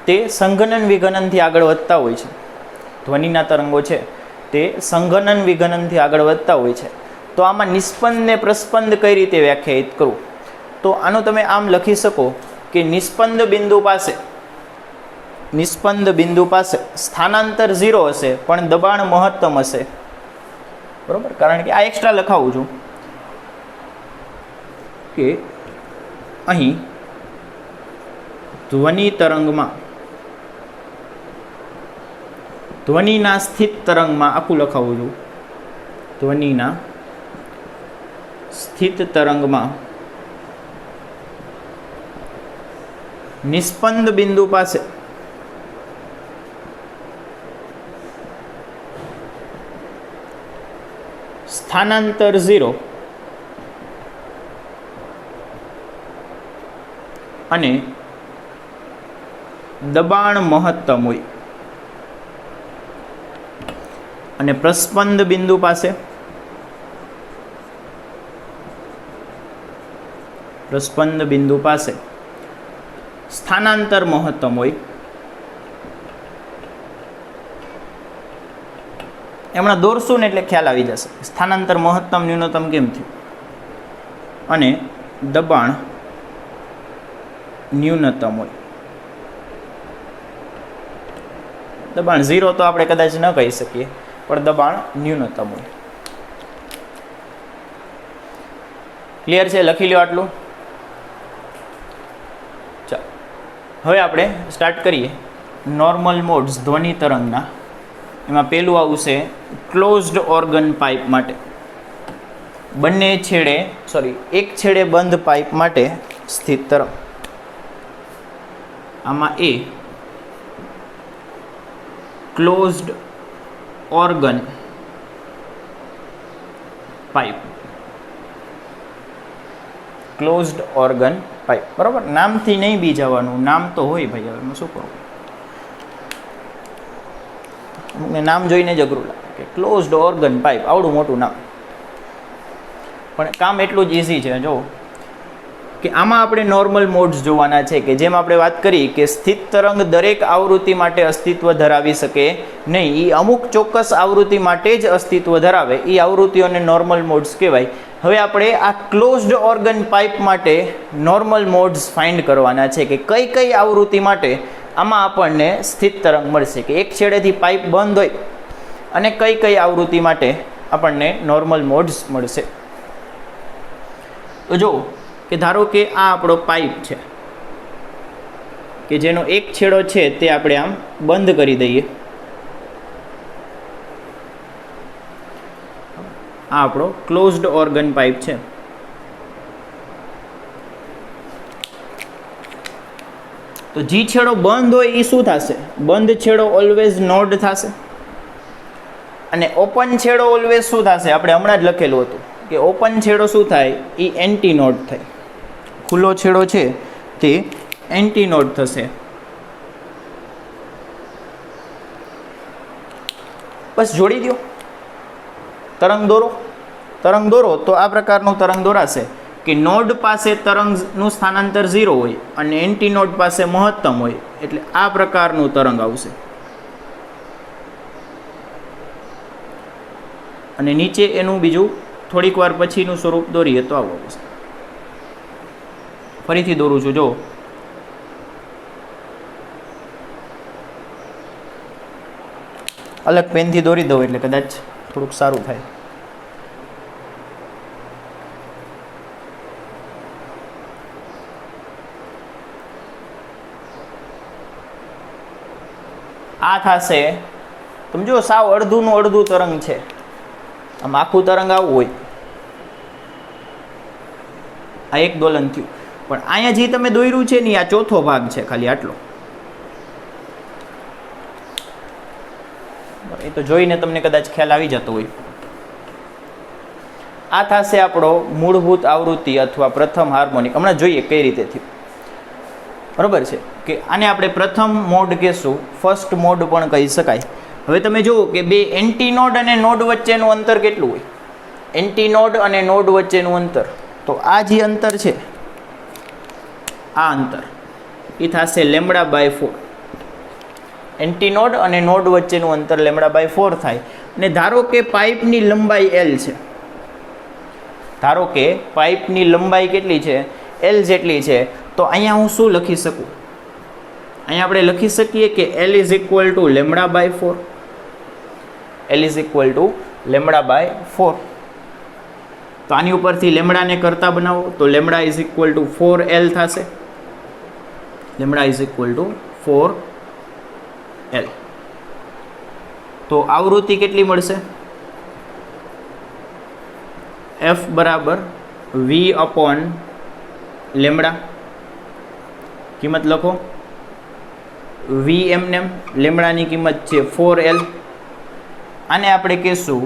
તે સંઘનન વિઘનનથી આગળ વધતા હોય છે. ધ્વનિના તરંગો છે તે સંઘનન વિઘનનથી આગળ વધતા હોય છે. તો આમાં નિસ્પંદ ને પ્રસ્પંદ કઈ રીતે વ્યાખ્યાયિત કરવું? તો આનું તમે આમ લખી શકો કે નિસ્પંદ બિંદુ પાસે સ્થાનાંતર 0 હશે પણ દબાણ મહત્તમ હશે. બરોબર, કારણ કે આ એક્સ્ટ્રા લખાવું છું કે અહીં ધ્વનિ તરંગમાં ધ્વનિના સ્થિત તરંગમાં આખું લખાવું છું. ધ્વનિના સ્થિત તરંગમાં નિસ્પંદ બિંદુ પાસે સ્થાનાંતર 0 અને દબાણ મહત્તમ હોય અને પ્રસ્પંદ બિંદુ પાસે સ્થાનાંતર મહત્તમ હોય. હમણાં દોરશું ને એટલે ખ્યાલ આવી જશે સ્થાનાંતર મહત્તમ ન્યૂનતમ કેમ થયું અને દબાણ ન્યૂનતમ હોય. દબાણ 0 તો આપણે કદાચ ન કહી શકીએ પણ દબાણ ન્યૂનતમ હોય. ક્લિયર છે? લખી લો આટલું. ચાલો હવે આપણે સ્ટાર્ટ કરીએ નોર્મલ મોડ્સ ધ્વનિ તરંગના. એમાં પહેલું આવશે ક્લોઝડ ઓર્ગન પાઇપ માટે. એક છેડે બંધ પાઇપ માટે સ્થિત તરંગ. આમાં એ ક્લોઝડ ઓર્ગન પાઇપ. બરાબર, નામથી નહીં બી જવાનું. નામ તો હોય ભાઈ, હવે હું શું કરું, નામ જોઈને જ અઘરું લાગે કે ક્લોઝડ ઓર્ગન પાઇપ, આવડું મોટું નામ, પણ કામ એટલું જ ઇઝી છે. જો કે આમાં આપણે નોર્મલ મોડ્સ જોવાના છે કે જેમ આપણે વાત કરી કે સ્થિત તરંગ દરેક આવૃત્તિ માટે અસ્તિત્વ ધરાવી શકે નહીં. એ અમુક ચોક્કસ આવૃત્તિ માટે જ અસ્તિત્વ ધરાવે, એ આવૃત્તિઓને નોર્મલ મોડ્સ કહેવાય. હવે આપણે આ ક્લોઝડ ઓર્ગન પાઇપ માટે નોર્મલ મોડ્સ ફાઇન્ડ કરવાના છે કે કઈ કઈ આવૃત્તિ માટે આમાં આપણને સ્થિત તરંગ મળશે, કે એક છેડેથી પાઇપ બંધ હોય અને કઈ કઈ આવૃત્તિ માટે આપણને નોર્મલ મોડ્સ મળશે. તો જો કે ધારો કે આ આપણો પાઇપ છે કે જેનો એક છેડો છે તે આપણે આમ બંધ કરી દઈએ. આ આપણો ક્લોઝડ ઓર્ગન પાઇપ છે. તો જે છેડો બંધ હોય એ શું થશે? બંધ છેડો ઓલવેઝ નોડ થશે અને ઓપન છેડો ઓલવેઝ શું થશે? આપણે હમણાં જ લખેલું હતું કે ઓપન છેડો શું થાય? એ એન્ટી નોડ થાય. ખુલ્લો છેડો છે તે એન્ટી નોડ થશે. બસ જોડી દો, તરંગ દોરો તો આ પ્રકારનું તરંગ દોરાશે કે નોડ પાસે તરંગનું સ્થાનાંતર 0 હોય અને એન્ટી નોડ પાસે મહત્તમ હોય, એટલે આ પ્રકારનું તરંગ આવશે. અને નીચે એનું બીજું થોડીક વાર પછીનું સ્વરૂપ દોરીએ તો આવું આવશે. ફરીથી દોરું છું, જો અલગ પેનથી દોરી દઉં એટલે કદાચ થોડુંક સારું થાય. આ થશે, તમે જો સાવ અડધુંનું અડધું તરંગ છે. આમ આખું તરંગ આવું હોય, આ એક દોલન થયું, પણ અહીંયા જે તમે દોર્યું છે ને આ ચોથો ભાગ છે, ખાલી આટલો. એ તો જોઈને તમને કદાચ ખ્યાલ આવી જતો હોય. આ થશે આપણો મૂળભૂત આવૃત્તિ અથવા પ્રથમ હાર્મોનિક. હમણાં જોઈએ કઈ રીતે થયું. બરોબર છે કે આને આપણે પ્રથમ મોડ કહેશું, ફર્સ્ટ મોડ પણ કહી શકાય. હવે તમે જુઓ કે બે એન્ટી નોડ અને નોડ વચ્ચેનું અંતર કેટલું હોય? એન્ટી નોડ અને નોડ વચ્ચેનું અંતર, તો આ જે અંતર છે આ અંતર એ થશે લેમડા બાય 4. એન્ટી નોડ અને નોડ વચ્ચેનું અંતર લેમડા બાય 4 થાય. અને ધારો કે પાઇપની લંબાઈ L છે. ધારો કે પાઇપની લંબાઈ કેટલી છે? L જેટલી છે. તો અહીંયા હું શું લખી શકું? અહીંયા આપણે લખી શકીએ કે L is equal to lambda by 4. L is equal to lambda by 4. તો આની ઉપરથી લેમડાને કરતા બનાવો તો lambda is equal two 4L થશે. Lambda is equal two 4L. તો આવૃત્તિ કેટલી મળશે? F બરાબર V અપોન લેમડા. કિંમત લખો. V એમનેમ, લેમડાની કિંમત છે 4L. આને આપણે કહીશું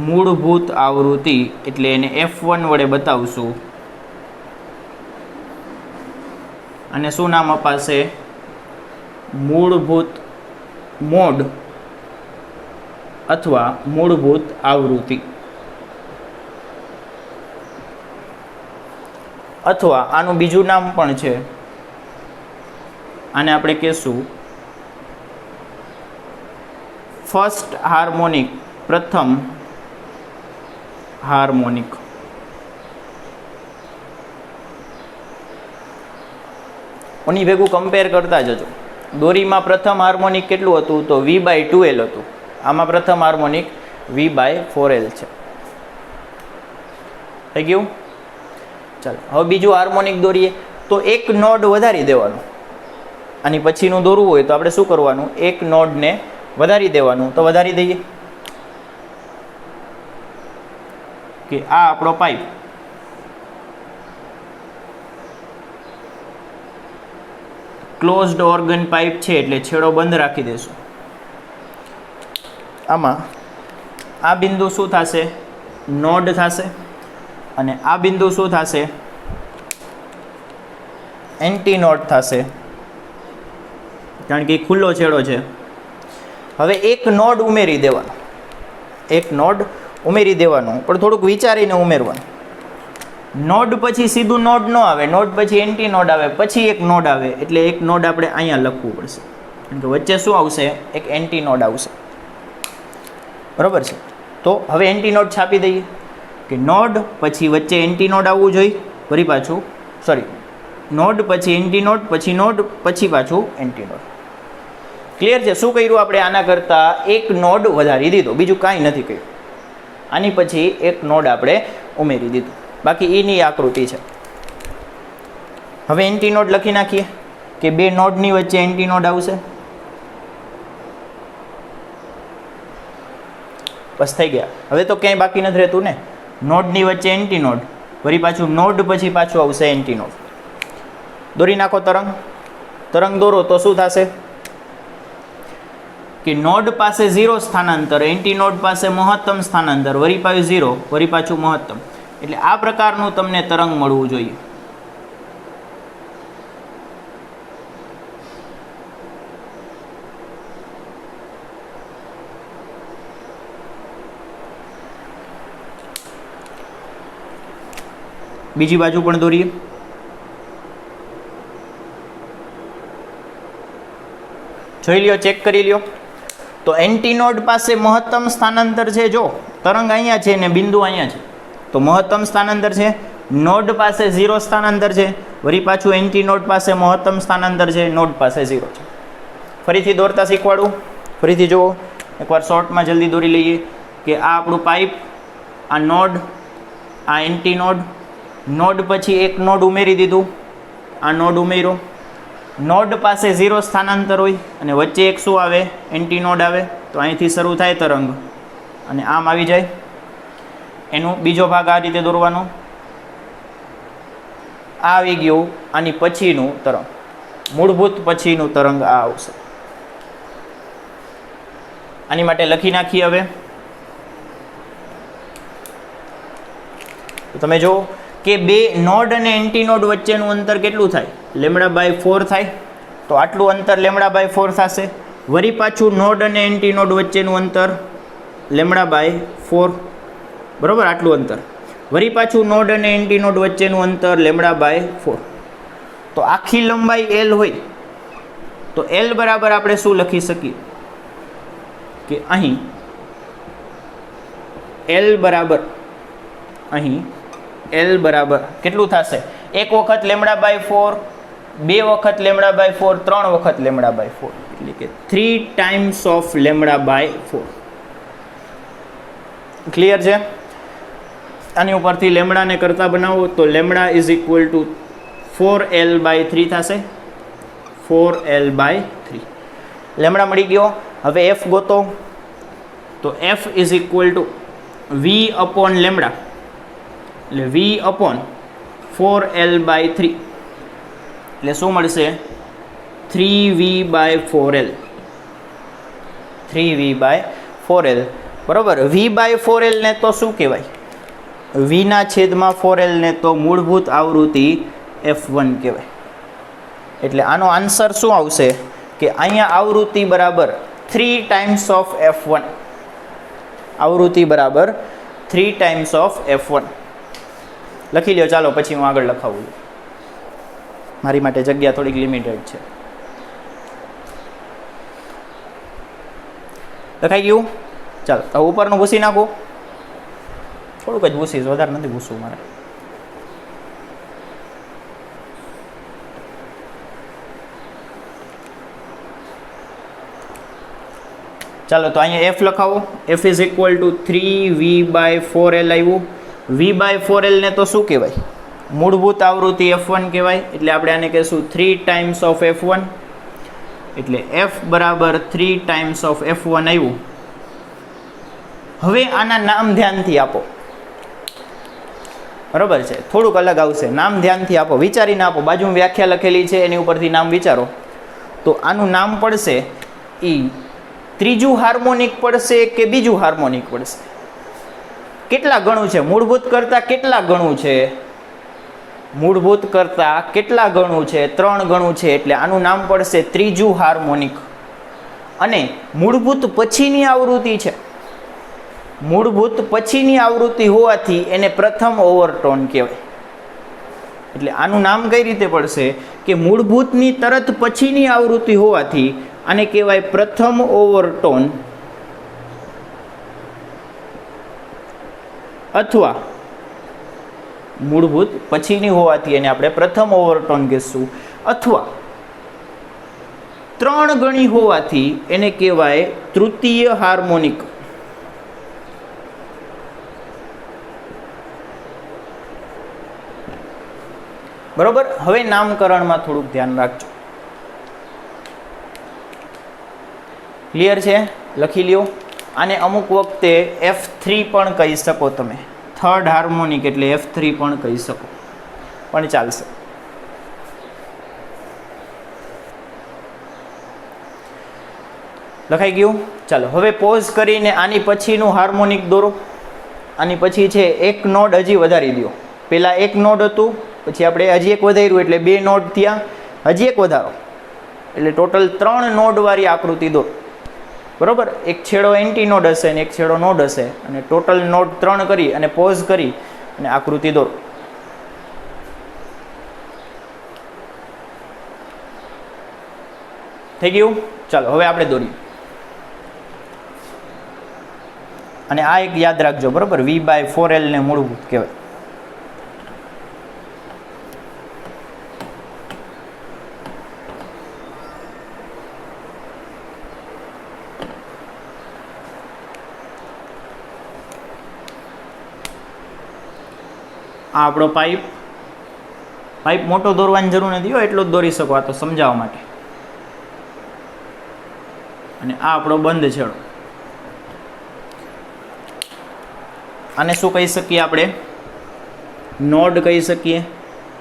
મૂળભૂત આવૃત્તિ, એટલે એને F1 વડે બતાવશું. અને શું નામ અપાશે? મૂળભૂત મોડ અથવા મૂળભૂત આવૃત્તિ, અથવા આનું બીજું નામ પણ છે. આને આપણે કહીશું ફર્સ્ટ હાર્મોનિક, પ્રથમ હાર્મોનિક. ઓની ભેગું કમ્પેર કરતા જજો. દોરીમાં પ્રથમ હાર્મોનિક કેટલું હતું? તો V/2L હતું. આમાં પ્રથમ હાર્મોનિક V/4L છે. થઈ ગયું? ચાલો હવે બીજું હાર્મોનિક દોરીએ તો એક નોડ વધારી દેવાનું. આની પછીનું દોરવું હોય તો આપણે શું કરવાનું? એક નોડને વધારી દેવાનું. તો વધારી દઈએ કે આ આપણો પાઇપ, ક્લોઝડ ઓર્ગન પાઇપ છે એટલે છેડો બંધ રાખી દેશું. આમાં આ બિંદુ શું થશે? નોડ થશે. અને આ બિંદુ શું થશે? એન્ટી નોડ થશે, કારણ કે એ ખુલ્લો છેડો છે. હવે એક નોડ ઉમેરી દેવાનો. એક નોડ ઉમેરી દેવાનું, પણ થોડુંક વિચારીને ઉમેરવાનું. નોડ પછી સીધું નોડ ન આવે, નોડ પછી એન્ટી નોડ આવે, પછી એક નોડ આવે. એટલે એક નોડ આપણે અહીંયા લખવું પડશે, કારણ કે વચ્ચે શું આવશે? એક એન્ટી નોડ આવશે. બરાબર છે? તો હવે એન્ટી નોડ છાપી દઈએ કે નોડ પછી વચ્ચે એન્ટી નોડ આવવું જોઈએ. ફરી પાછું નોડ પછી એન્ટી નોડ, પછી નોડ, પછી પાછું એન્ટી નોડ. ક્લિયર છે? શું કર્યું આપણે? આના કરતાં એક નોડ વધારી દીધો, બીજું કાંઈ નથી કર્યું. આની પછી એક નોડ આપણે ઉમેરી દીધું. બાકી એની આકૃતિ છે. હવે એન્ટી નોડ લખી નાખીએ કે બે નોડની વચ્ચે એન્ટી નોડ આવશે. બસ થઈ ગયા. હવે તો ક્યાંય બાકી નથી રહેતું ને. નોડની વચ્ચે એન્ટી નોડ, વળી પાછું નોડ પછી પાછું આવશે એન્ટી નોડ. દોરી નાખો તરંગ. તરંગ દોરો તો શું થશે? કે નોડ પાસે 0 સ્થાનાંતર, એન્ટી નોડ પાસે મહત્તમ સ્થાનાંતર, વળી પાછું 0, વળી પાછું મહત્તમ. એટલે આ પ્રકારનું તમને તરંગ મળવું જોઈએ. બીજી બાજુ પણ દોરીએ. જોઈ લ્યો, ચેક કરી લ્યો. તો એન્ટી નોડ પાસે મહત્તમ સ્થાનાંતર છે. જો તરંગ અહીંયા છે ને બિંદુ અહીંયા છે, તો મહત્તમ સ્થાનાંતર છે. નોડ પાસે 0 સ્થાનાંતર છે, વળી પાછું એન્ટી નોડ પાસે મહત્તમ સ્થાનાંતર છે, નોડ પાસે 0 છે. ફરીથી દોરતા શીખવાડું. ફરીથી જુઓ, એકવાર શોર્ટમાં જલ્દી દોરી લઈએ કે આ આપણું પાઇપ, આ નોડ, આ એન્ટી નોડ. નોડ પછી એક નોડ ઉમેરી દીધું, આ નોડ ઉમેર્યો. નોડ પાસે 0 સ્થાનાંતર હોય અને વચ્ચે એક શું આવે? એન્ટી નોડ આવે. તો અહીંથી શરૂ થાય તરંગ અને આમ આવી જાય. એનો બીજો ભાગ આ રીતે દોરવાનો. આ આવી ગયું આની પછીનું તરંગ, મૂળભૂત પછીનું તરંગ આ આવશે. આની માટે લખી નાખીએ. હવે તો તમે જુઓ કે બે નોડ અને એન્ટી નોડ વચ્ચેનું અંતર કેટલું થાય? λ/4 થાય. તો આટલું અંતર λ/4 થશે. વળી પાછું નોડ અને એન્ટી નોડ વચ્ચેનું અંતર λ/4. બરાબર? આટલું અંતર. વળી પાછું નોડ અને એન્ટી નોડ વચ્ચેનું અંતર λ/4. તો આખી લંબાઈ L હોય તો L બરાબર આપણે શું લખી શકીએ કે અહીં L બરાબર કેટલું થશે? એક વખત λ/4, બે વખત λ/4, ત્રણ વખત λ/4, એટલે કે 3 times of λ/4. ક્લિયર છે? આની ઉપરથી લેમડાને કરતા બનાવો તો λ ઇઝ ઇક્વલ ટુ 4L/3 થશે. 4L/3 લેમડા મળી ગયો. હવે F ગોતો તો F is equal two V upon lambda, એટલે V અપોન 4L/3 એટલે શું મળશે? 3V/4L. 3V/4L બરાબર. V/4L ને તો શું કહેવાય? Vના છેદમાં 4L ને તો મૂળભૂત આવૃત્તિ F1 કહેવાય. એટલે આનો આન્સર શું આવશે કે અહીંયા આવૃત્તિ બરાબર 3 times of F1. આવૃત્તિ બરાબર 3 times of F1 લખી લ્યો. ચાલો પછી હું આગળ લખાવું, મારી માટે જગ્યા થોડીક લિમિટેડ છે. લખાઈ ગયું? ચાલો હવે ઉપરનું ભૂસી નાખું. થોડુંક જ ભૂસીશ, વધારે નથી ભૂસવું મારે. ચાલો તો અહીંયા F લખાવો. F is equal two 3V/4L આવ્યું. V/4L ને તો શું કહેવાય? મૂળભૂત આવૃત્તિ F1 કહેવાય. એટલે આપણે આને કહીશું 3 times of F1. એટલે F બરાબર 3 times of F1 આવ્યું. હવે આના નામ ધ્યાનથી આપો. બરાબર છે? થોડુંક અલગ આવશે. નામ ધ્યાનથી આપો, વિચારીને આપો. બાજુમાં વ્યાખ્યા લખેલી છે એની ઉપરથી નામ વિચારો. તો આનું નામ પડશે એ ત્રીજું હાર્મોનિક પડશે કે બીજું હાર્મોનિક પડશે? કેટલા ગણું છે? મૂળભૂત કરતાં કેટલા ગણું છે? મૂળભૂત કરતાં કેટલા ગણું છે? 3 ગણું છે. એટલે આનું નામ પડશે ત્રીજું હાર્મોનિક. અને મૂળભૂત પછીની આવૃત્તિ છે. મૂળભૂત પછીની આવૃત્તિ હોવાથી એને પ્રથમ ઓવરટોન કહેવાય. એટલે આનું નામ કઈ રીતે પડશે કે મૂળભૂતની તરત પછીની આવૃત્તિ હોવાથી આને કહેવાય પ્રથમ ઓવરટોન, અથવા મૂળભૂત પછીની હોવાથી એને આપણે પ્રથમ ઓવરટોન કહીશું, અથવા 3 ગણી હોવાથી એને કહેવાય તૃતીય હાર્મોનિક. બરોબર. હવે નામકરણમાં થોડુંક ધ્યાન રાખજો. ક્લિયર છે? લખી લ્યો. આને અમુક વખતે F3 પણ કહી શકો તમે. થર્ડ હાર્મોનિક એટલે F3 પણ કહી શકો, પણ ચાલશે. લખાઈ ગયું? ચાલો હવે પોઝ કરીને આની પછીનું હાર્મોનિક દોરો. આની પછી છે એક નોડ હજી વધારી દો. પહેલાં એક નોડ હતું, પછી આપણે હજી એક વધાર્યું એટલે 2 નોડ થયા. હજી એક વધારો એટલે ટોટલ 3 નોડવાળી આકૃતિ દો. બરોબર. એક છેડો એન્ટી નોડ હશે અને એક છેડો નોડ હશે, અને ટોટલ નોડ 3 કરી અને પોઝ કરી અને આકૃતિ દોરો. થઈ ગયું? ચાલો હવે આપણે દોરીએ. અને આ એક યાદ રાખજો, બરોબર. V/4L ને મૂળભૂત કહેવાય. આ આપણો પાઇપ મોટો દોરવાની જરૂર નથી, એટલો જ દોરી શકો, આ તો સમજાવવા માટે. અને આ આપણો બંધ છેડો. આને શું કહી શકીએ આપણે? નોડ કહી શકીએ.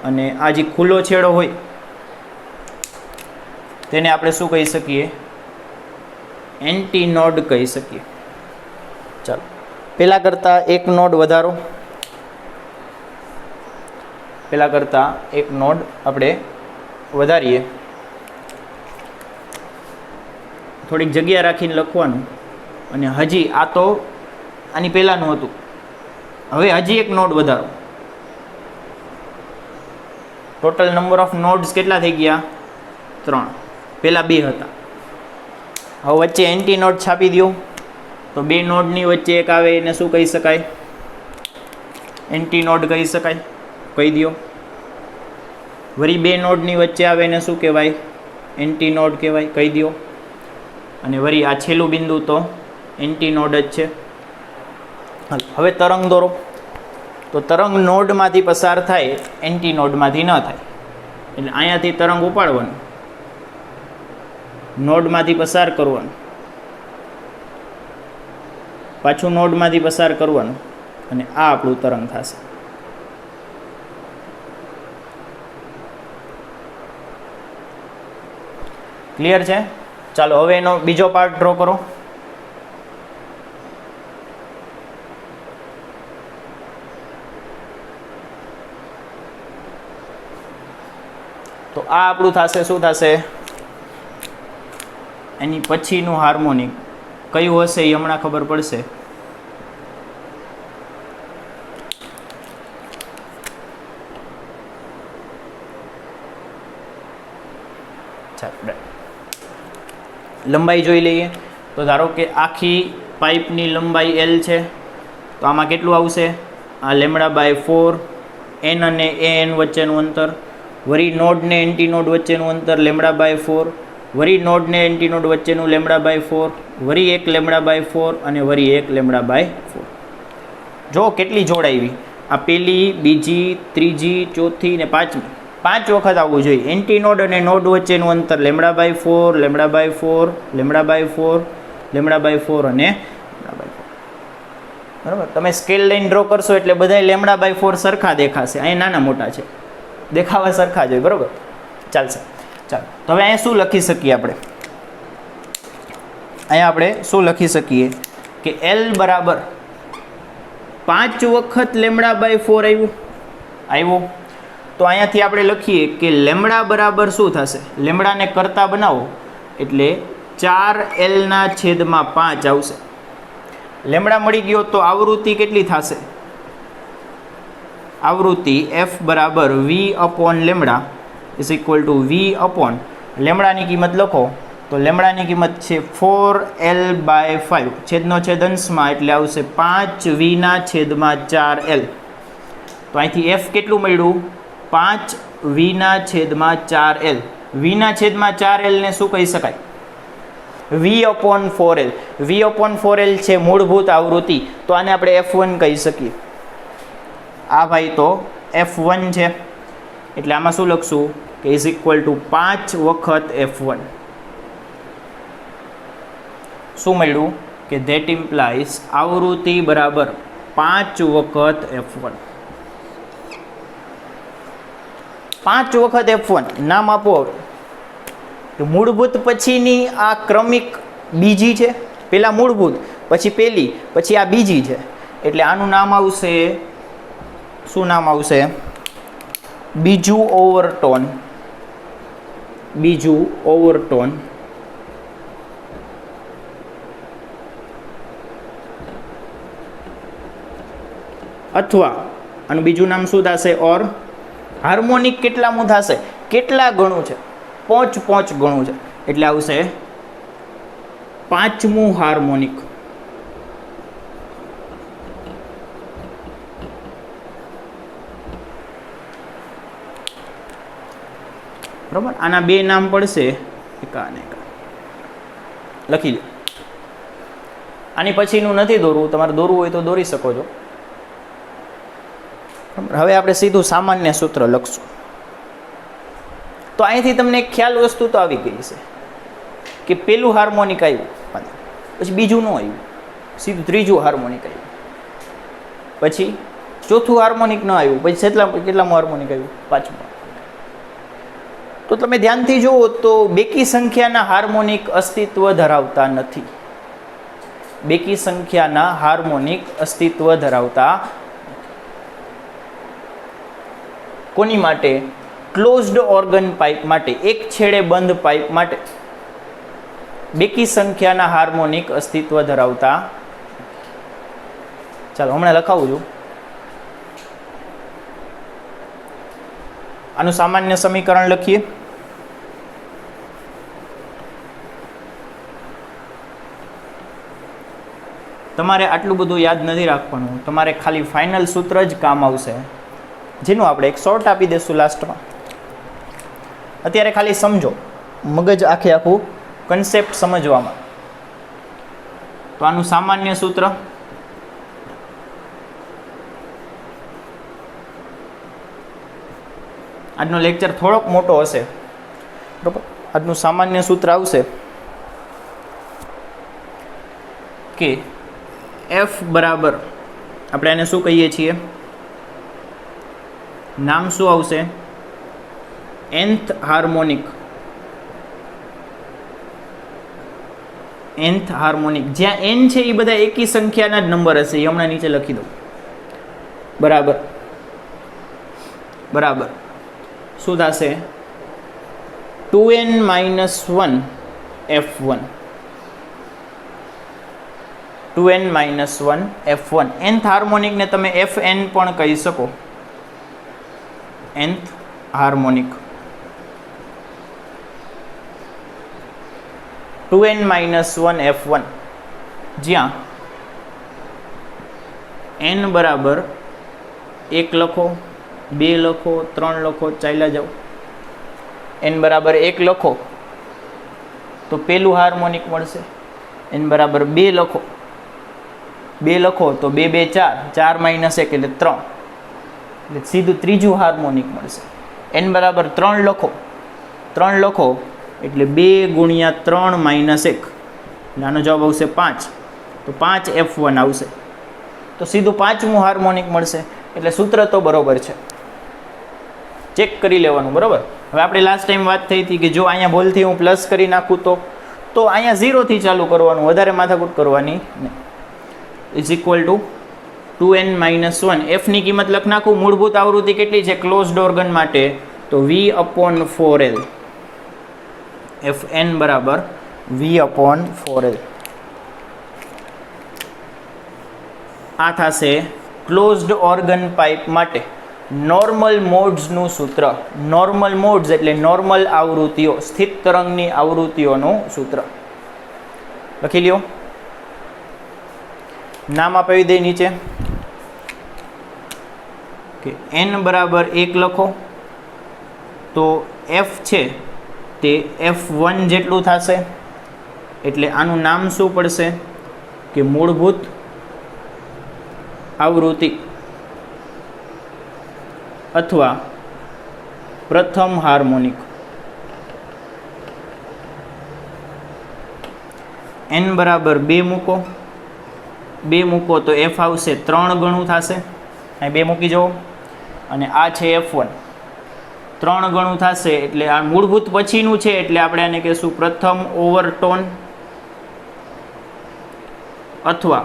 અને આ જે ખુલ્લો છેડો હોય તેને આપણે શું કહી શકીએ? એન્ટી નોડ કહી શકીએ. ચાલો પહેલાં કરતાં એક નોડ વધારો. પહેલાં કરતાં એક નોડ આપણે વધારીએ. થોડીક જગ્યા રાખીને લખવાનું. અને હજી આ તો આની પહેલાંનું હતું, હવે હજી એક નોડ વધારો. ટોટલ નંબર ઓફ નોડ્સ કેટલા થઈ ગયા? 3. પહેલાં 2 હતા. હવે વચ્ચે એન્ટી નોડ છાપી દો તો 2 નોડની વચ્ચે એક આવે એને શું કહી શકાય? એન્ટી નોડ કહી શકાય. કહી દો. વળી 2 નોડની વચ્ચે આવે એને શું કહેવાય? એન્ટી નોડ કહેવાય. કહી દો. અને વળી આ છેલ્લું બિંદુ તો એન્ટી નોડ જ છે. હવે તરંગ દોરો. તો તરંગ નોડમાંથી પસાર થાય, એન્ટી નોડમાંથી ન થાય. એટલે અહીંયાથી તરંગ ઉપાડવાનું, નોડમાંથી પસાર કરવાનું, પાછું નોડમાંથી પસાર કરવાનું, અને આ આપણું તરંગ થશે. ક્લિયર છે? ચાલો હવે એનો બીજો પાર્ટ ડ્રો કરો. તો આ આપણું થશે, શું થશે? એની પછીનું હાર્મોનિક કયું હશે એ હમણાં ખબર પડશે. લંબાઈ જોઈ લઈએ. તો ધારો કે આખી પાઇપની લંબાઈ L છે, તો આમાં કેટલું આવશે? આ λ/4, n અને an વચ્ચેનું અંતર, વળી નોડ ને એન્ટી નોડ વચ્ચેનું અંતર λ/4, વળી નોડ ને એન્ટી નોડ વચ્ચેનું λ/4, વળી એક λ/4 અને વળી એક λ/4. જો કેટલી જોડ આવી! આ પહેલી, બીજી, ત્રીજી, ચોથી ને પાંચમી, 5 વખત આવવું જોઈએ. એન્ટી નોડ અને નોડ વચ્ચેનું અંતર λ/4, λ/4, λ/4, λ/4 અને λ/4. બરાબર? તમે સ્કેલ લાઈન ડ્રો કરશો એટલે બધાય λ/4 સરખા દેખાશે. અહીં નાના મોટા છે, દેખાવા સરખા જ હોય. બરાબર? ચાલશે. ચાલો તો હવે અહીંયા શું લખી શકીએ આપણે? અહીંયા આપણે શું લખી શકીએ કે L બરાબર 5 વખત λ/4 આવ્યું. તો અહીંયાથી આપણે લખીએ કે લેમડા બરાબર શું થશે? લેમડાને કરતા બનાવો એટલે 4L/5 આવશે. લેમડા મળી ગયો તો આવૃત્તિ કેટલી થશે? આવૃત્તિ F બરાબર V/λ is equal two V/, લેમડાની કિંમત લખો તો લેમડાની કિંમત છે 4L/5, છેદનો છેદ અંશમાં એટલે આવશે 5V/4L. તો અહીંથી F કેટલું મળ્યું? 5V/4L. V/4L ને શું કહી શકાય? V/4L. V/4L છે મૂળભૂત આવૃત્તિ, તો આને આપણે F1 કહી શકીએ. આ ભાઈ તો F1 છે, એટલે આમાં શું લખશું કે ઇઝ ઇક્વલ ટુ 5 વખત F1. શું મળ્યું કે ધેટ ઇમ્પ્લાઇઝ આવૃત્તિ બરાબર 5 વખત F1. 5 વખત F1 નામ આપો. તો મૂળભૂત પછીની આ ક્રમિક બીજી છે, પહેલાં મૂળભૂત, પછી પહેલી, પછી આ બીજી છે, એટલે આનું નામ આવશે, શું નામ આવશે? બીજું ઓવરટોન. બીજું ઓવરટોન. અથવા આનું બીજું નામ શું થશે? ઓર હાર્મોનિક કેટલામું થશે? કેટલા ગણું છે? 5 ગણું છે, એટલે આવશે 5મું હાર્મોનિક. બરાબર? આના બે નામ પડશે, એકા અને એકા. લખી લો. આની પછીનું નથી દોરવું, તમારે દોરવું હોય તો દોરી શકો છો. હવે આપણે સીધું સામાન્ય સૂત્ર લખશું. તો અહીંથી તમને એક ખ્યાલ વસ્તુ તો આવી ગઈ છે કે પેલું હાર્મોનિક આવ્યું, પછી બીજું ન આવ્યું, સીધું ત્રીજું હાર્મોનિક આવ્યું, પછી ચોથું હાર્મોનિક ન આવ્યું, પછી કેટલામું હાર્મોનિક આવ્યું? 5મું. તો તમે ધ્યાનથી જુઓ તો બેકી સંખ્યાના હાર્મોનિક અસ્તિત્વ ધરાવતા નથી. બેકી સંખ્યાના હાર્મોનિક અસ્તિત્વ ધરાવતા કોની માટે? ક્લોઝડ ઓર્ગન પાઇપ માટે, એક છેડે બંધ પાઇપ માટે બેકી સંખ્યાના હાર્મોનિક અસ્તિત્વ ધરાવતા. ચાલો હમણાં લખાવું છું. આનું સામાન્ય સમીકરણ લખીએ. તમારે આટલું બધું યાદ નથી રાખવાનું, તમારે ખાલી ફાઇનલ સૂત્ર જ કામ આવશે, જેનું આપણે એક શોર્ટ આપી દઈશું લાસ્ટમાં. અત્યારે ખાલી સમજો, મગજ આખે આખું કન્સેપ્ટ સમજવામાં. તો આનું સામાન્ય સૂત્ર આજનો લેક્ચર થોડોક મોટો હશે, બરાબર. આજનું સામાન્ય સૂત્ર આવશે કે એફ બરાબર, આપણે આને શું કહીએ છીએ, નામ શું આવશે, nth હાર્મોનિક. nth હાર્મોનિક જ્યાં n છે એ બધા એકી સંખ્યાના જ નંબર હશે, એ હમણાં નીચે લખી દઉં. બરાબર બરાબર શું થશે, 2n - 1 f1. 2n - 1 f1. nth હાર્મોનિકને તમે fn પણ કહી શકો. nth હાર્મોનિક 2n - 1 f1, જ્યાં n બરાબર 1 લખો, 2 લખો, 3 લખો, ચાલ્યા જાઓ. n બરાબર 1 લખો તો પેલું હાર્મોનિક મળશે. n બરાબર 2 લખો, 2 લખો તો 2 2 4, 4 - 1 એટલે 3, એટલે સીધું ત્રીજું હાર્મોનિક મળશે. n બરાબર 3 લખો, 3 લખો એટલે 2 × 3 - 1, એટલે આનો જવાબ આવશે 5, તો 5 f1 આવશે. તો સીધું પાંચમું હાર્મોનિક મળશે. એટલે સૂત્ર તો બરોબર છે, ચેક કરી લેવાનું, બરાબર. હવે આપણે લાસ્ટ ટાઈમ વાત થઈ હતી કે જો અહીંયા ભૂલથી હું પ્લસ કરી નાખું તો અહીંયા 0થી ચાલુ કરવાનું, વધારે માથાકૂટ કરવાની નહીં. Is equal two 2n - 1. એફની કિંમત લખ નાખું. મૂળભૂત આવૃત્તિ કેટલી છે ક્લોઝડ ઓર્ગન માટે, તો V/4L. fn બરાબર V/4L. આ થશે ક્લોઝડ ઓર્ગન પાઇપ માટે નોર્મલ મોડ્સનું સૂત્ર. નોર્મલ મોડ્સ એટલે નોર્મલ આવૃત્તિઓ, સ્થિત તરંગની આવૃત્તિઓનું સૂત્ર લખી લ્યો. નામ આપી દે નીચે કે n બરાબર 1 લખો તો f છે તે f1 જેટલું થશે. એટલે આનું નામ શું પડશે કે મૂળભૂત આવૃત્તિ અથવા પ્રથમ હાર્મોનિક. n બરાબર 2 મૂકો, 2 મૂકો તો f આવશે 3 ગણું થશે. અહીં 2 મૂકી જાઓ, અને આ છે f1, 3 ગણું થશે. એટલે આ મૂળભૂત પછીનું છે, એટલે આપણે આને કહીશું પ્રથમ ઓવરટોન અથવા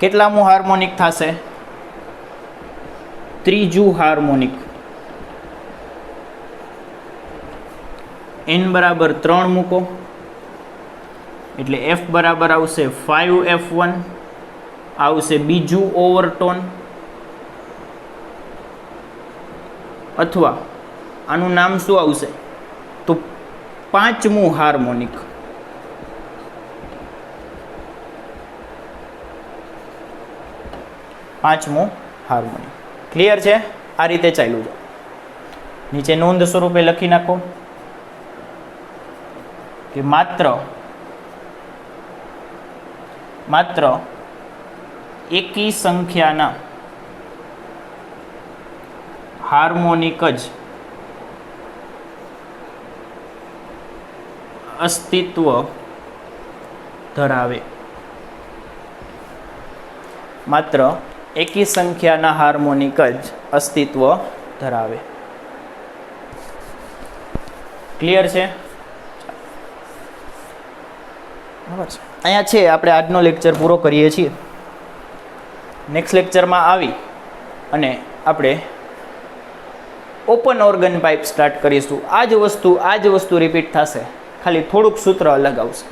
કેટલામું હાર્મોનિક થશે, ત્રીજું હાર્મોનિક. n બરાબર 3 મૂકો એટલે f બરાબર આવશે 5f1, આવશે બીજું ઓવરટોન, અથવા આનું નામ શું આવશે તો પાંચમું હાર્મોનિક. પાંચમું હાર્મોનિક. ક્લિયર છે? આ રીતે ચાલ્યું છે. નીચે નોંધ સ્વરૂપે લખી નાખો કે માત્ર એકી સંખ્યાના હાર્મોનિક જ અસ્તિત્વ ધરાવે. માત્ર એકી સંખ્યાના હાર્મોનિક જ અસ્તિત્વ ધરાવે. ક્લિયર છે? બરાબર છે. અહીંયા છે આપણે આજનો લેક્ચર પૂરો કરીએ છીએ. નેક્સ્ટ લેક્ચરમાં આવી અને આપણે ઓપન ઓર્ગન પાઇપ સ્ટાર્ટ કરીશું. આ જ વસ્તુ રિપીટ થશે, ખાલી થોડુંક સૂત્ર અલગ આવશે.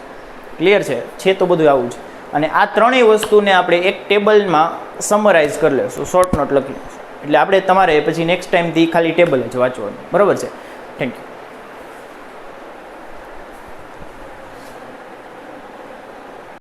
ક્લિયર છે તો બધું આવું છે. અને આ ત્રણેય વસ્તુને આપણે એક ટેબલમાં સમરાઇઝ કરી લઈશું, શોર્ટ નોટ લખી લઈશું. એટલે આપણે તમારે પછી નેક્સ્ટ ટાઈમથી ખાલી ટેબલ જ વાંચવાનું. બરાબર છે? Thank you.